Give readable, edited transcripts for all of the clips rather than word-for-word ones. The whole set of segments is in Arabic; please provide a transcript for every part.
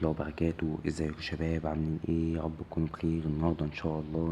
الله وبركاته. ازيكم يا شباب؟ عاملين ايه؟ يا رب تكونوا بخير. النهارده ان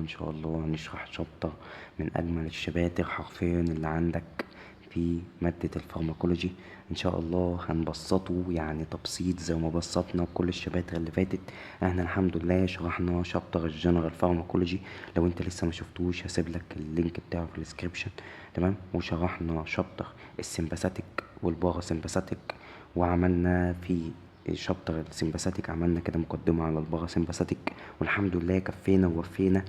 شاء الله هنشرح شابتر من اجمل الشباتر حرفيا اللي عندك في مادة الفارماكولوجي. ان شاء الله هنبسطه يعني تبسيط زي ما بسطنا كل الشباتر اللي فاتت. احنا الحمد لله شرحنا شابتر الجنرال فارماكولوجي، لو انت لسه ما شفتوش هسيب لك اللينك بتاعه في الديسكريبشن. تمام. وشرحنا شابتر السمباثيك والباراسمباثيك، وعملنا في شابتر السمباثيك عملنا كده مقدمة على الباراسمباثيك، والحمد لله كفينا ووفينا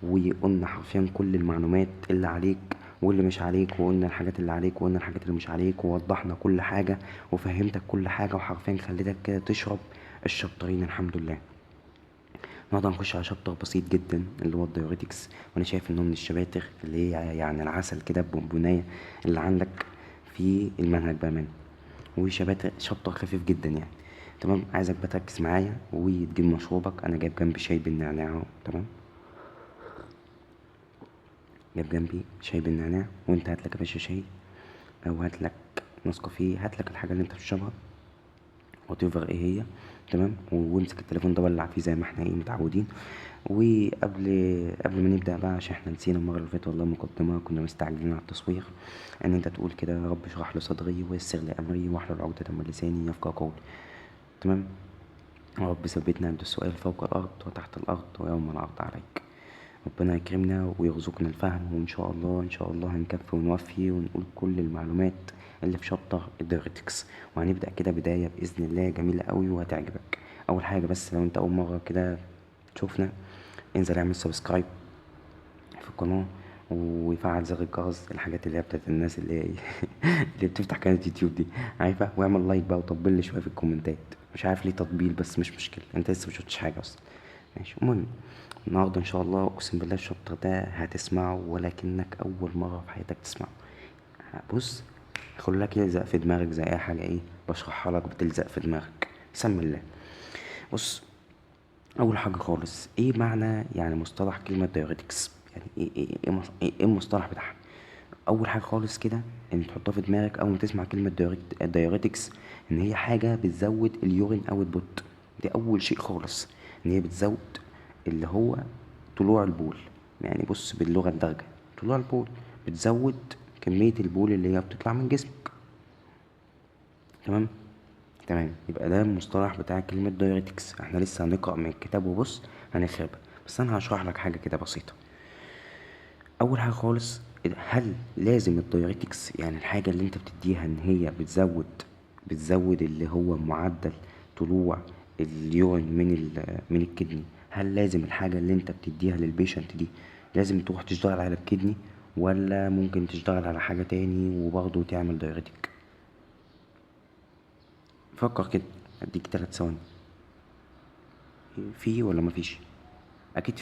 وقلنا حرفيا كل المعلومات اللي عليك واللي مش عليك، وقلنا الحاجات اللي عليك وقلنا الحاجات اللي مش عليك، ووضحنا كل حاجة وفهمتك كل حاجة، وحرفيا خليتك كده تشرب الشابترين الحمد لله. النهارده هنخش على شابتر بسيط جدا اللي هو الدايوريتكس، وانا شايف انه من الشباتر اللي هي يعني العسل كده بونبونايه اللي عندك في المنهج بامانه، وشباتر شابتر خفيف جدا يعني. تمام. عايزك بقى تركز معايا وتجيب مشروبك. انا جايب جنبي شاي بالنعناع اهو. تمام. جايب جنبي شاي بالنعناع، وانت هاتلك يا باشا شاي او هاتلك نسكافيه، هاتلك الحاجه اللي انت بتشربها وتفر ايه هي. تمام. وامسك التليفون ده ولع فيه زي ما احنا ايه متعودين. قبل ما نبدا بقى، عشان احنا نسينا المره اللي فاتت والله مقدمه، كنا مستعجلين على التصوير، ان انت تقول كده: يا رب اشرح لي صدري ويسر لي امري واحلل عقدة من لساني يفقهوا قولي. تمام. يا رب ثبتنا عند السؤال فوق الارض وتحت الارض ويوم العرض عليك. ربنا يكرمنا ويرزقنا الفهم، وان شاء الله ان شاء الله هنكفي ونوفي ونقول كل المعلومات اللي في شابتر الدايوريتكس. وهنبدا كده بدايه باذن الله جميله قوي وهتعجبك. اول حاجه بس، لو انت اول مره كده تشوفنا، انزل اعمل سبسكرايب في القناه ويفعل زر الجرس، الحاجات اللي هي بتاعت الناس اللي هي اللي بتفتح قناه يوتيوب دي، عارفه. واعمل لايك بقى وطبل لي شويه في الكومنتات، مش عارف ليه تطبيل بس مش مشكله، انت لسه مشفتش حاجه اصلا. ماشي. المهم، النهارده ان شاء الله اقسم بالله الشابتر ده هتسمعه ولكنك اول مره في حياتك تسمعه. بص، خليك يلزق في دماغك زي اي حاجه ايه بشرحها لك بتلزق في دماغك. بسم الله. بص، اول حاجه خالص، ايه معنى يعني مصطلح كلمه دايوريتكس؟ يعني إيه المصطلح بتاعها؟ اول حاجه خالص كده ان تحطها في دماغك اول ما تسمع كلمه دايوريتكس، ان هي حاجه بتزود اليورين اوت بوت. دي اول شيء خالص، ان هي بتزود اللي هو طلوع البول. يعني بص باللغه الدارجه، طلوع البول بتزود كميه البول اللي هي بتطلع من جسمك. تمام. تمام. يبقى ده المصطلح بتاع كلمه دايوريتكس. احنا لسه هنقرا من الكتاب وبص هنخرب، بس انا هشرح لك حاجه كده بسيطه. اول حاجه خالص، هل لازم الدايوريتكس يعني الحاجه اللي انت بتديها ان هي بتزود اللي هو معدل طلوع اليورين من الكدني، هل لازم الحاجه اللي انت بتديها للبيشنت دي لازم تروح تشتغل على الكدني، ولا ممكن تشتغل على حاجه تاني وبرضه تعمل دايوريتك؟ فكر كده، اديك 3 ثواني. في ولا مفيش؟ اكيد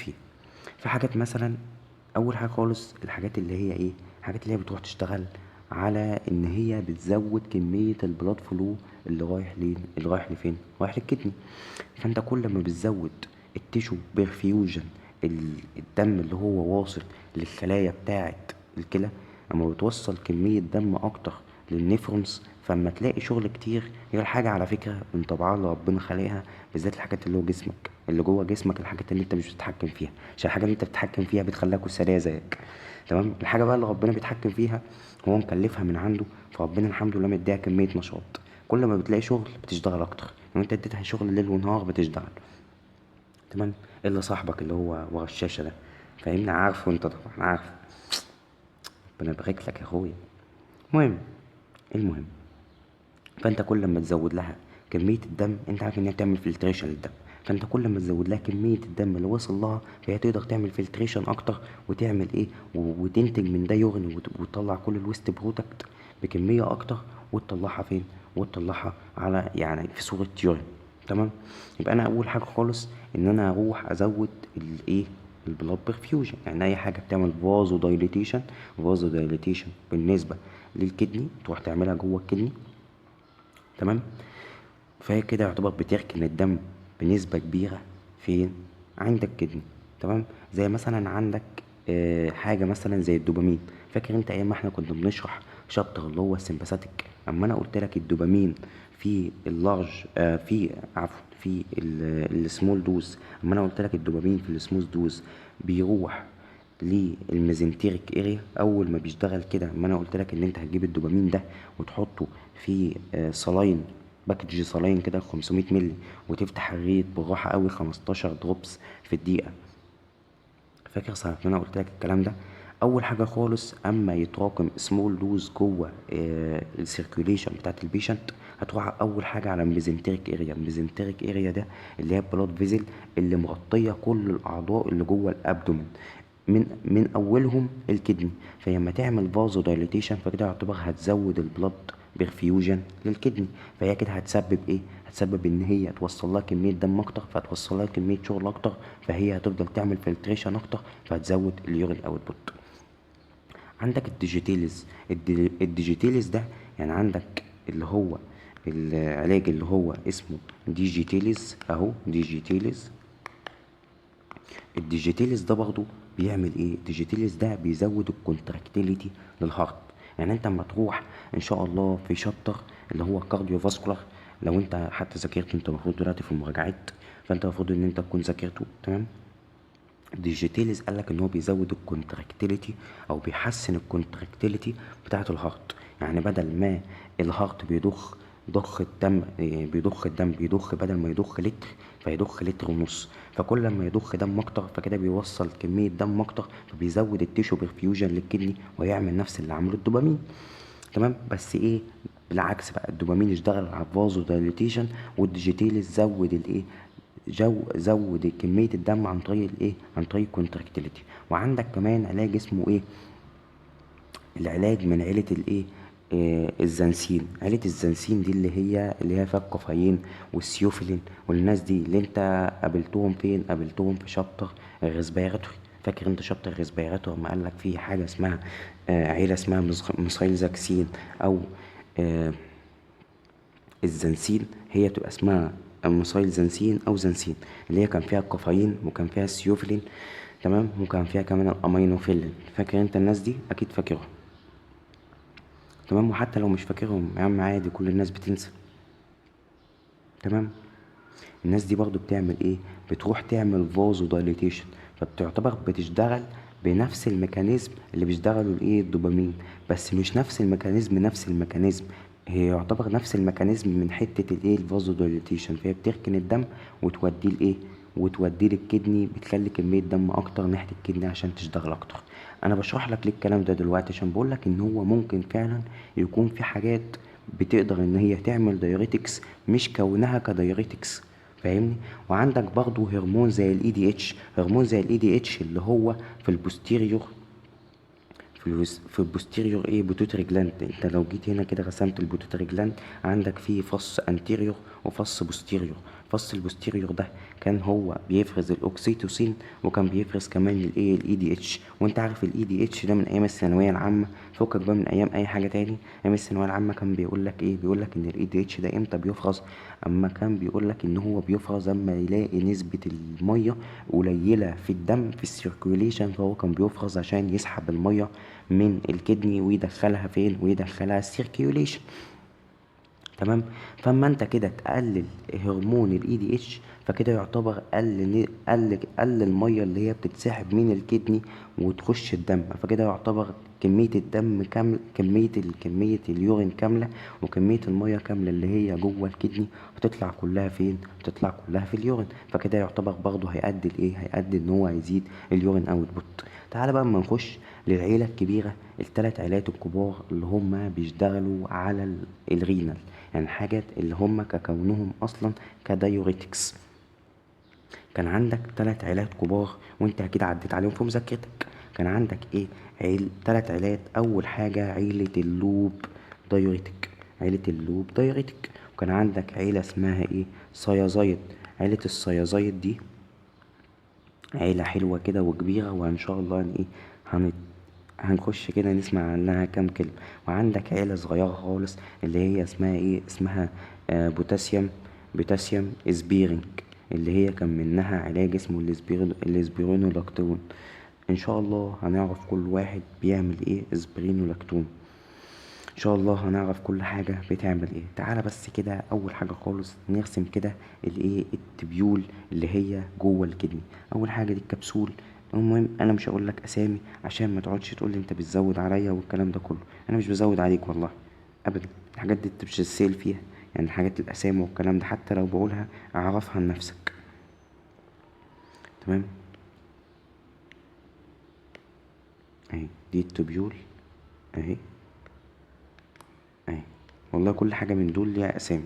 في حاجات مثلا. اول حاجه خالص، الحاجات اللي هي ايه، الحاجات اللي هي بتروح تشتغل على ان هي بتزود كميه البلاد فلو اللي رايح لين، اللي رايح لفين، رايح للكدني. فانت كل ما بتزود التيشو بيرفيوجن، الدم اللي هو واصل للخلايا بتاعه الكلى، اما بتوصل كميه دم اكتر للنيفرونز، فاما تلاقي شغل كتير. هي الحاجه على فكره من طبعها اللي ربنا خلقها، بالذات الحاجات اللي هو جسمك اللي جوه جسمك، الحاجات اللي انت مش بتتحكم فيها، عشان الحاجه اللي انت بتتحكم فيها بتخليك سريع زيك. تمام. الحاجه بقى اللي ربنا بيتحكم فيها هو مكلفها من عنده، فربنا الحمد لله مديها كميه نشاط. كل ما بتلاقي شغل بتشتغل اكتر، لو انت اديتها شغل ليل ونهار بتشتغل. تمام. الا صاحبك اللي هو ورا الشاشه ده، فاهمني؟ عارفه انت طبعا عارف. ربنا يبارك لك يا اخويا. المهم، فانت كل ما تزود لها كميه الدم، انت عارف ان هي بتعمل فلتريشن للدم، فانت كل ما تزود لها كميه الدم اللي وصل لها، فهي تقدر تعمل فلتريشن اكتر وتعمل ايه وتنتج من ده يورين وتطلع كل الويست برودكت بكميه اكتر، وتطلعها فين؟ وتطلعها على يعني في صوره يورين. تمام. يبقى انا اول حاجه خالص ان انا اروح ازود الايه، البلاد برفيوجن. يعني اي حاجه بتعمل فازو دايليتيشن بالنسبه للكدني تروح تعملها جوه الكدني. تمام. فهي كده يعتبر بتركن الدم بنسبة كبيرة فين؟ عند الكدني. تمام. زي مثلا عندك حاجة مثلا زي الدوبامين. فاكر انت ايام ما احنا كنا بنشرح شابتر اللي هو السمباثيك، اما انا قلت لك الدوبامين في اللارج في عفوا في السمول دوز، اما انا قلت لك الدوبامين في السمول دوز بيروح للميزنتريك اريا اول ما بيشتغل كده. اما انا قلت لك ان انت هتجيب الدوبامين ده وتحطه في صلاين، باكج صلاين كده 500 مللي، وتفتح الريت بالراحه قوي 15 دروبس في الدقيقه. فاكر ساعة ما انا قلت لك الكلام ده؟ اول حاجه خالص اما يتراكم سمول دوز جوه السيركيوليشن بتاعت البيشنت، هتروح اول حاجه على الميزنتريك اريا. الميزنتريك اريا ده اللي هي البلاد فيزل اللي مغطيه كل الاعضاء اللي جوه الابدومن، من اولهم الكدني. فلما تعمل فازو دايليتيشن فكده يعتبر هتزود البلد برفيوجن للكدني، فهي كده هتسبب ايه؟ هتسبب ان هي توصل لها كميه دم اكتر، فهتوصل لها كميه شغل اكتر، فهي هتفضل تعمل فلتريشن اكتر، فهتزود اليورين اوتبوت. عندك الديجيتيلز. الديجيتيلز ده يعني عندك اللي هو العلاج اللي هو اسمه ديجيتيلز اهو، ديجيتيلز. الديجيتيلز ده برضو بيعمل ايه؟ الديجيتيلز ده بيزود الكونتراكتيليتي للهارت. يعني انت اما تروح ان شاء الله في شابتر اللي هو كارديو فاسكولار، لو انت حتى ذاكرته، انت المفروض دلوقتي في المراجعات، فانت المفروض ان انت تكون ذاكرته تمام. الديجيتيلز قالك ان هو بيزود الكونتراكتيليتي او بيحسن الكونتراكتيليتي بتاعه الهارت. يعني بدل ما الهارت ضخ الدم بيضخ بدل ما يضخ لتر فيضخ لتر ونص، فكل ما يضخ دم اكتر فكده بيوصل كميه دم اكتر، فبيزود التيشو برفيوجن للكدني ويعمل نفس اللي عمله الدوبامين. تمام. بس ايه؟ بالعكس بقى، الدوبامين اشتغل على الفازو دايليتيشن، والديجيتيلز زود الايه، زود كميه الدم عن طريق الايه، عن طريق الكونتراكتيليتي. وعندك كمان علاج اسمه ايه، العلاج من عيله الايه، الزنسين. عيله الزنسين دي اللي هي فيها الكافيين والسيوفيلين، والناس دي اللي انت قابلتهم فين؟ قابلتهم في شابتر الريسبيراتوري. فاكر انت شابتر الريسبيراتوري لما قالك في حاجه اسمها عيله اسمها ميثايلزاكسين او آه، الزنسين، هي بتبقى اسمها الميثايل زنسين او زنسين، اللي هي كان فيها الكافيين وكان فيها السيوفلين تمام، وكان فيها كمان الامينوفيلين. فاكر انت الناس دي؟ اكيد فاكرهم تمام. وحتى لو مش فاكرهم يا عم عادي، كل الناس بتنسى تمام. الناس دي برضو بتعمل ايه؟ بتروح تعمل فازو دايليتيشن، فبتعتبر بتشتغل بنفس الميكانيزم اللي بيشتغلوا الايه، الدوبامين، بس مش نفس الميكانيزم، هي يعتبر نفس الميكانيزم من حتة الايه، الفازو دايليتيشن. فهي بتركن الدم وتوديه الايه، وتوديه للكدني، بتخلي كمية دم اكتر ناحية الكدني عشان تشتغل اكتر. انا بشرح لك ليه الكلام ده دلوقتي؟ عشان بقول لك ان هو ممكن فعلا يكون في حاجات بتقدر ان هي تعمل دايوريتكس مش كونها كدايوريتكس، فاهمني؟ وعندك برضو هرمون زي الاي دي اتش، هرمون زي الاي دي اتش اللي هو في البوستيريور، في البوستيريور ايه، بوتوتري جلاند. انت لو جيت هنا كده رسمت البوتوتري جلاند، عندك فيه فص انتيريور وفص بوستيريور. فص البوستيريور ده كان هو بيفرز الاوكسيتوسين، وكان بيفرز كمان الايه، الاي دي اتش. وانت عارف الاي دي اتش ده من ايام الثانويه العامه، فكك بقى من ايام اي حاجه تاني. ايام الثانويه العامه كان بيقول لك ايه، بيقول لك ان الاي دي اتش ده امتى بيفرز؟ اما كان بيقول لك ان هو بيفرز اما يلاقي نسبه الميه قليله في الدم في السيركيوليشن، فهو كان بيفرز عشان يسحب الميه من الكدني ويدخلها فين، ويدخلها السيركيوليشن تمام. فاما انت كده تقلل هرمون الاي دي اتش، فكده يعتبر قل الميه اللي هي بتتسحب من الكدني وتخش الدم، فكده يعتبر كميه الدم كامل، كميه اليورين كامله، وكميه الميه كامله اللي هي جوه الكدني بتطلع كلها فين؟ بتطلع كلها في اليورين. فكده يعتبر برضه هيؤدي لايه، هيؤدي ان هو هيزيد اليورين اوتبوت. تعالى بقى اما نخش للعيله الكبيره، الثلاث عيلات الكبار اللي هم بيشتغلوا على الرينال، يعني حاجات اللي هم ككونهم اصلا كدايوريتكس. كان عندك 3 عيلات كبار وانت اكيد عديت عليهم في مذاكرتك. كان عندك ايه؟ 3 عيلات. اول حاجة عيلة اللوب دايوريتك، عيلة اللوب دايوريتك. وكان عندك عيلة اسمها ايه، صيازايد. عيلة الصيازايد دي عيلة حلوة كده وكبيرة، وان شاء الله ايه، هنخش كده نسمع عنها كام كلمة. وعندك عيلة صغيرة خالص اللي هي اسمها ايه، اسمها بوتاسيوم اسبيرينج، اللي هي كان منها علاج اسمه الاسبرينولاكتون. ان شاء الله هنعرف كل واحد بيعمل ايه اسبرينولاكتون. ان شاء الله هنعرف كل حاجة بتعمل ايه. تعالى بس كده اول حاجة خالص نرسم كده الايه التبيول اللي هي جوه الكدني. اول حاجة دي الكبسول. المهم انا مش هقول لك اسامي عشان ما تقعدش تقول لي انت بتزود عليا والكلام ده كله. انا مش بزود عليك والله ابدا. الحاجات دي انت مش السيل فيها، يعني الحاجات الاسامي والكلام ده حتى لو بقولها اعرفها لنفسك. تمام. اهي دي التبيول اهي اهي. والله كل حاجة من دول ليها اسامي.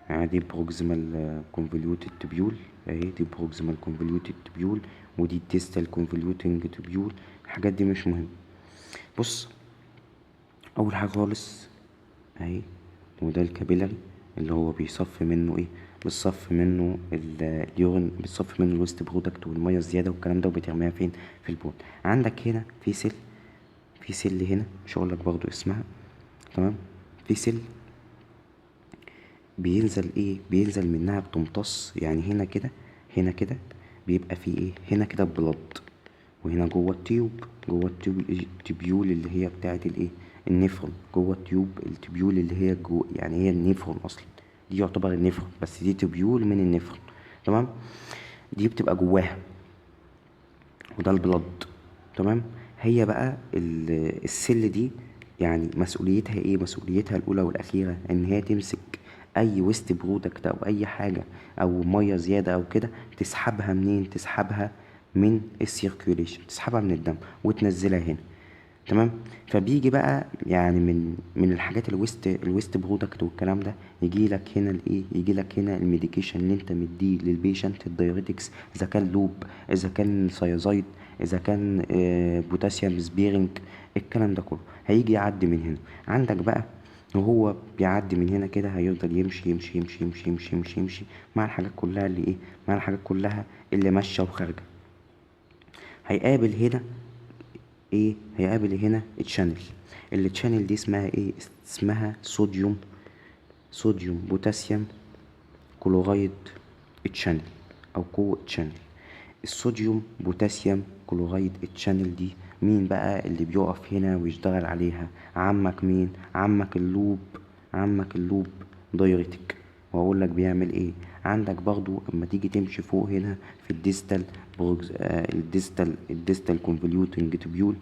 يعني دي بروكسيمال كونفوليوتد تبيول اهي، دي بروكسيمال كونفوليوتد تبيول، ودي ديستال كونفوليوتنج تبيول. الحاجات دي مش مهم. بص، اول حاجة خالص اهي، وده الكابيلاري اللي هو بيصفي منه ايه، بيصفي منه اليورين، بيصفي منه الويست برودكت والميه الزياده والكلام ده، وبترميها فين؟ في البول. عندك هنا في سيل، في سيل هنا مش هقولك برضو اسمها. تمام. في سيل بينزل ايه، بينزل منها بتمتص، يعني هنا كده، هنا كده بيبقى في ايه، هنا كده بلد، وهنا جوه التيوب، جوه التيوب التبيول اللي هي بتاعت الايه، النفرون. جوه التيوب التبيول اللي هي جو، يعني هي النفرون اصلا، دي يعتبر النفرون بس دي تبيول من النفرون. تمام. دي بتبقى جواها، وده البلد. تمام. هي بقى السل دي يعني مسؤوليتها ايه، مسؤوليتها الاولى والاخيره ان هي تمسك اي ويست برودكت او اي حاجه او ميه زياده او كده، تسحبها منين، تسحبها من السيركيوليشن، تسحبها من الدم وتنزلها هنا. تمام. فبيجي بقى يعني من الحاجات الويست برودكت والكلام ده، يجي لك هنا الايه، يجي لك هنا الميديكيشن اللي انت مديه للبيشنت، الدايوريتكس، اذا كان لوب، اذا كان سيازايد، اذا كان بوتاسيوم سبيرنج، الكلام ده كله هيجي يعدي من هنا. عندك بقى وهو بيعدي من هنا كده هيفضل يمشي يمشي يمشي يمشي يمشي يمشي يمشي مع الحاجات كلها اللي ايه، مع الحاجات كلها اللي ماشيه وخارجه. هيقابل هنا ايه، هيقابل هنا التشانل. التشانل دي اسمها ايه، اسمها صوديوم، صوديوم بوتاسيوم كلورايد تشانل او كو تشانل. الصوديوم بوتاسيوم كلورايد تشانل دي مين بقى اللي بيقف هنا ويشتغل عليها؟ عمك مين؟ عمك اللوب، عمك اللوب دايرتك. واقول لك بيعمل ايه. عندك برضو اما تيجي تمشي فوق هنا في الديستال الديستال كونفوليوتنج تبيول،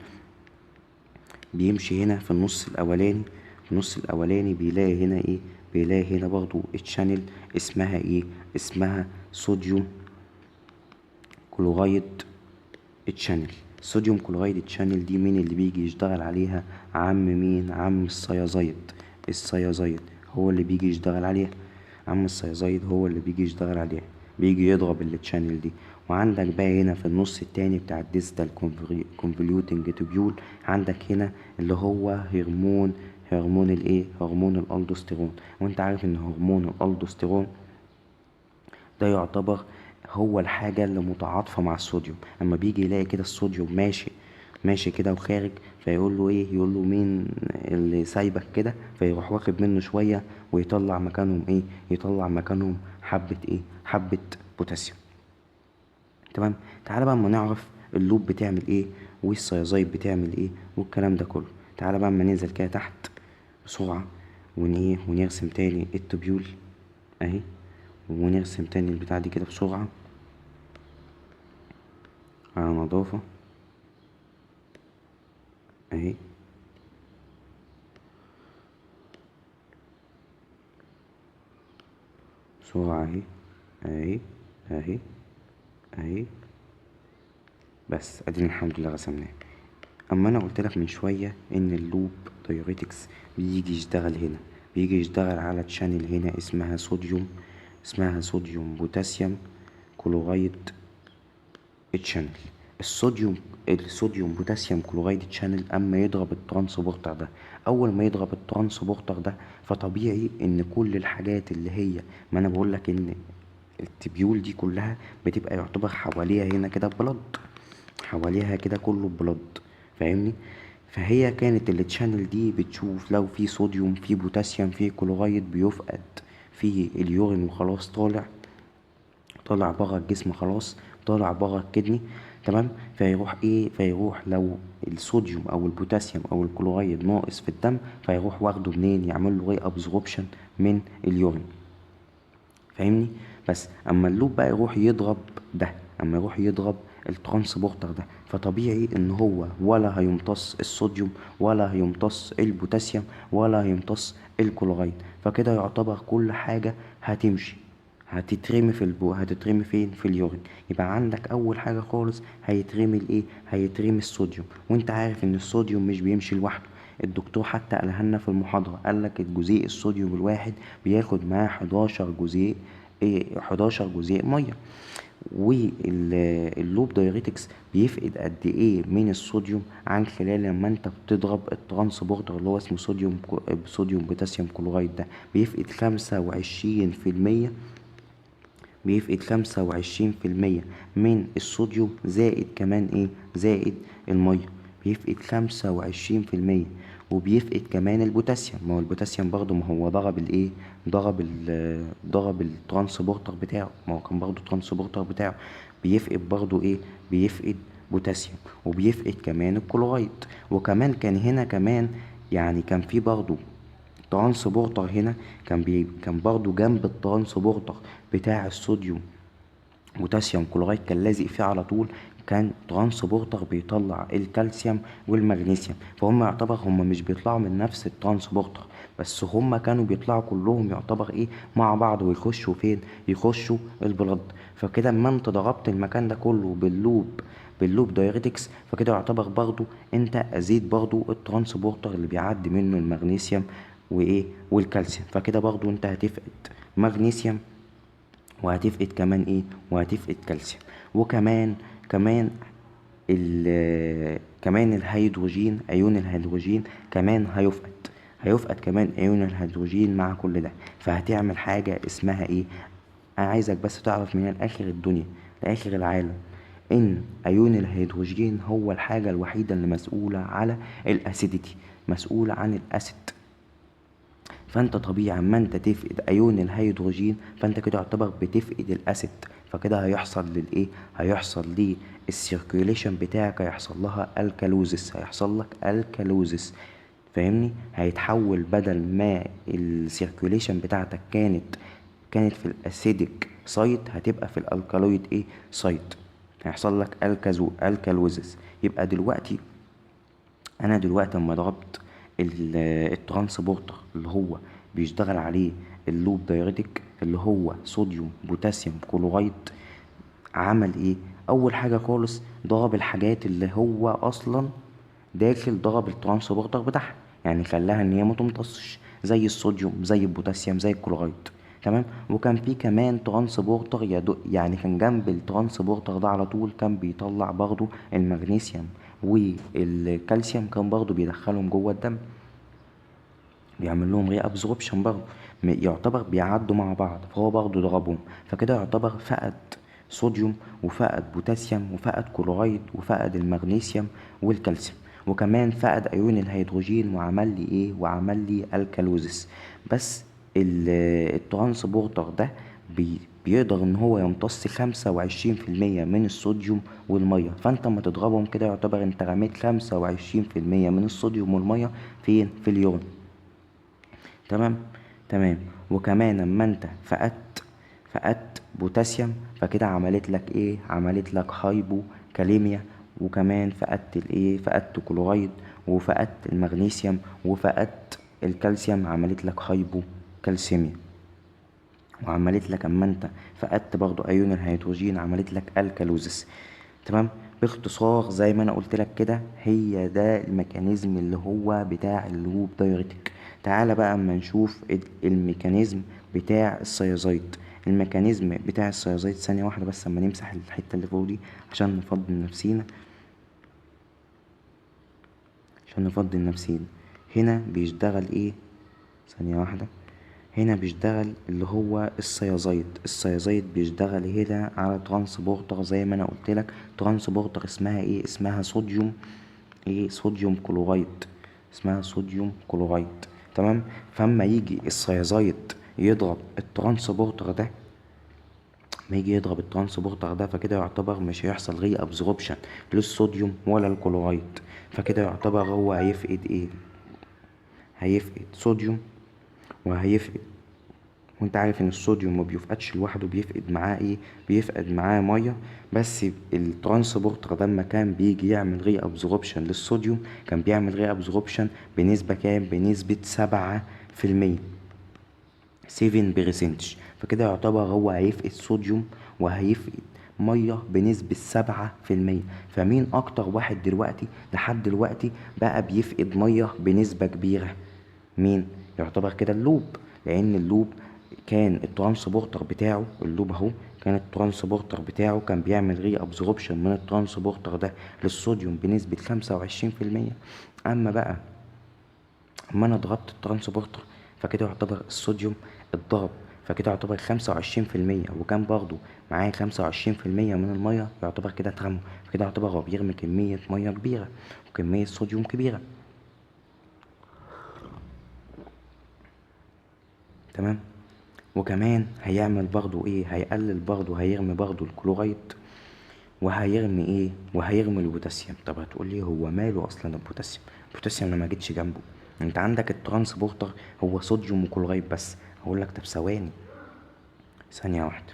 بيمشي هنا في النص الاولاني، في النص الاولاني بيلاقي هنا ايه، بيلاقي هنا برضو الشانل اسمها ايه، اسمها صوديوم كلورايد التشانل. الصوديوم كلورايد التشانل دي مين اللي بيجي يشتغل عليها؟ عم مين؟ عم الصيازايد. الصيازايد هو اللي بيجي يشتغل عليها، عم الصيازايد هو اللي بيجي يشتغل عليها، بيجي يضرب التشانل دي. وعندك بقى هنا في النص التاني بتاع الديستال كونفوليوتنج تubule، عندك هنا اللي هو هرمون، هرمون الايه، هرمون الالدوستيرون. وانت عارف ان هرمون الالدوستيرون ده يعتبر هو الحاجة اللي متعاطفة مع الصوديوم. اما بيجي يلاقي كده الصوديوم ماشي، ماشي كده وخارج، فيقول له ايه، يقول له مين اللي سايبك كده، فيروح واخد منه شوية ويطلع مكانهم ايه، يطلع مكانهم حبة ايه، حبة بوتاسيوم. تمام. تعالى بقى اما نعرف اللوب بتعمل ايه والسيازايد بتعمل ايه والكلام ده كله. تعالى بقى اما ننزل كده تحت بسرعة ايه، ونرسم تاني التوبيول اهي، ونرسم تاني البتاع دي كده بسرعة على نظافة اهي. بسرعة اهي اهي اهي اهي. بس ادينا الحمد لله رسمناه. اما انا قلت لك من شوية ان اللوب دايوريتكس بيجي يشتغل هنا، بيجي يشتغل على تشانل هنا اسمها صوديوم، اسمها صوديوم بوتاسيوم كلورايد تشانل. الصوديوم بوتاسيوم كلورايد تشانل اما يضرب الترانسبورتر ده، اول ما يضرب الترانسبورتر ده فطبيعي ان كل الحاجات اللي هي، ما انا بقول لك ان التبيول دي كلها بتبقى يعتبر حواليها هنا كده بلد، حواليها كده كله بلد، فاهمني؟ فهي كانت التشانل دي بتشوف لو في صوديوم، في بوتاسيوم، في كلورايد بيفقد في اليورين وخلاص طالع، طالع بره الجسم خلاص، طالع بره الكدني، تمام. فيروح لو الصوديوم او البوتاسيوم او الكلورايد ناقص في الدم، فيروح واخده منين؟ يعمل له ري ابزوربشن من اليورين. فاهمني؟ بس اما اللوب بقى يروح يضرب ده، اما يروح يضرب الترانسبورتر ده، فطبيعي ان هو ولا هيمتص الصوديوم ولا هيمتص البوتاسيوم ولا هيمتص الكلورايد. فكده يعتبر كل حاجة هتمشي، هتترمي فين؟ في اليورين. يبقى عندك اول حاجة خالص هيترمي الايه؟ هيترمي الصوديوم. وانت عارف ان الصوديوم مش بيمشي لوحده، الدكتور حتى قالها لنا في المحاضرة، قالك الجزيء الصوديوم الواحد بياخد معاه 11 جزيء، 11 جزيء ميه. واللوب دايريتكس بيفقد قد ايه من الصوديوم عن خلال لما انت بتضرب الترانسبورتر اللي هو اسمه صوديوم بوتاسيوم كلورايد ده، بيفقد 25%، بيفقد 25% من الصوديوم، زائد كمان ايه؟ زائد المية، بيفقد 25%. وبيفقد كمان البوتاسيوم، ما هو البوتاسيوم برضه ما هو ضرب الايه؟ ضرب الترانسبورتر بتاعه، ما هو كان برضه الترانسبورتر بتاعه. بيفقد برضه ايه؟ بيفقد بوتاسيوم. وبيفقد كمان الكلورايد. وكمان كان هنا كمان، يعني كان في برضه ترانسبورتر هنا، كان برضو جنب الترانسبورتر بتاع الصوديوم بوتاسيوم كلورايد كان لازق فيه على طول، كان ترانسبورتر بيطلع الكالسيوم والمغنيسيوم. فهم يعتبر هم مش بيطلعوا من نفس الترانسبورتر، بس هم كانوا بيطلعوا كلهم يعتبر ايه؟ مع بعض، ويخشوا فين؟ يخشوا البلد. فكده اما انت ضربت المكان ده كله باللوب دايريتكس، فكده يعتبر برضو انت ازيد برضو الترانسبورتر اللي بيعدي منه المغنيسيوم وايه؟ والكالسيوم. فكده برضو انت هتفقد مغنيسيوم، وهتفقد كمان ايه؟ وهتفقد كالسيوم. وكمان كمان كمان الهيدروجين، ايون الهيدروجين كمان هيفقد كمان ايون الهيدروجين مع كل ده. فهتعمل حاجة اسمها ايه؟ انا عايزك بس تعرف من الاخر الدنيا لاخر العالم، ان ايون الهيدروجين هو الحاجة الوحيدة اللي مسؤولة على الاسيديتي، مسؤولة عن الاسيد. فانت طبيعي اما انت تفقد ايون الهيدروجين، فانت كده يعتبر بتفقد الاسيد. فكده هيحصل للايه؟ هيحصل للسيركيوليشن بتاعك، هيحصل لها الكالوزس، هيحصل لك الكالوزس. فاهمني؟ هيتحول، بدل ما السيركيوليشن بتاعتك كانت في الاسيدك سايت، هتبقى في الالكالويد ايه؟ سايت. هيحصل لك الكالوزس. يبقى دلوقتي انا دلوقتي اما ضربت الترانسبورتر اللي هو بيشتغل عليه اللوب دايريتك، اللي هو صوديوم بوتاسيوم كلورايد، عمل ايه؟ اول حاجه خالص ضرب الحاجات اللي هو اصلا داخل، ضرب الترانسبورتر بتاعها، يعني خلاها ان هي ما تمتصش، زي الصوديوم زي البوتاسيوم زي الكلورايد. تمام. وكان في كمان ترانسبورتر يعني كان جنب الترانسبورتر ده على طول كان بيطلع برضو المغنيسيوم والكالسيوم، كان برضو بيدخلهم جوه الدم، بيعمل لهم ري ابزوربشن برضه، يعتبر بيعدوا مع بعض. فهو برضه ضربهم، فكده يعتبر فقد صوديوم وفقد بوتاسيوم وفقد كلورايد وفقد المغنيسيوم والكالسيوم. وكمان فقد ايون الهيدروجين، وعمل لي ايه؟ وعمل لي الكالوزس. بس الترانسبورتر ده بيقدر ان هو يمتص 25% من الصوديوم والميه. فانت اما تضربهم كده يعتبر انت رميت 25% من الصوديوم والميه فين؟ في اليورين. تمام. تمام. وكمان اما انت فقدت بوتاسيوم، فكده عملت لك ايه؟ عملت لك هايبو كاليميا. وكمان فقدت الايه؟ فقدت كلورايد، وفقدت المغنيسيوم، وفقدت الكالسيوم، عملت لك هايبو كالسيميا. وعملت لك اما انت فقدت برضو ايون الهيدروجين، عملت لك الكالوزس. تمام. باختصار زي ما انا قلت لك كده، هي ده الميكانيزم اللي هو بتاع اللوب دايريتك. تعالى بقى اما نشوف الميكانيزم بتاع السيازايد. الميكانيزم بتاع السيازايد، ثانية واحدة بس اما نمسح الحتة اللي فوق دي عشان نفضي نفسينا، هنا بيشتغل ايه؟ ثانية واحدة. هنا بيشتغل اللي هو السيازايد بيشتغل هنا على ترانسبورتر، زي ما انا قلت لك ترانسبورتر اسمها ايه؟ اسمها صوديوم ايه؟ صوديوم كلورايد، اسمها صوديوم كلورايد. تمام. فاما يجي السيازايد يضرب الترانسبورتر ده، ما يجي يضرب الترانسبورتر ده، فكده يعتبر مش هيحصل ري ابزوربشن للصوديوم ولا الكلورايد، فكده يعتبر هو هيفقد ايه؟ هيفقد صوديوم وهيفقد، وانت عارف ان الصوديوم ما بيفقدش لوحده، بيفقد معاه ايه؟ بيفقد معاه ميه. بس الترانسبورتر ده لما كان بيجي يعمل ري ابزوربشن للصوديوم كان بيعمل ري ابزوربشن بنسبة كام؟ بنسبة 7%، 7%. فكده يعتبر هو هيفقد صوديوم وهيفقد ميه بنسبة 7%. فمين اكتر واحد دلوقتي لحد دلوقتي بقى بيفقد ميه بنسبة كبيرة؟ مين؟ يعتبر كده اللوب، لان اللوب كان الترانسبورتر بتاعه، اللوب اهو، كان الترانسبورتر بتاعه كان بيعمل ري ابزوربشن من الترانسبورتر ده للصوديوم بنسبة 25%. اما بقى اما انا ضربت الترانسبورتر فكده يعتبر الصوديوم اتضرب، فكده يعتبر 25%، وكان برضو معاه 25% من المية، يعتبر كده اترموا. فكده يعتبر هو بيرمي كمية مية كبيرة وكمية صوديوم كبيرة. تمام. وكمان هيعمل برضو ايه؟ هيقلل برضو، هيرمي برضو الكلورايد، وهيرمي ايه؟ وهيرمي البوتاسيوم. طب هتقولي هو ماله اصلا البوتاسيوم؟ البوتاسيوم انا ما جيتش جنبه، انت عندك الترانسبورتر هو صوديوم وكلورايد بس. هقول لك طب ثواني، ثانية واحدة.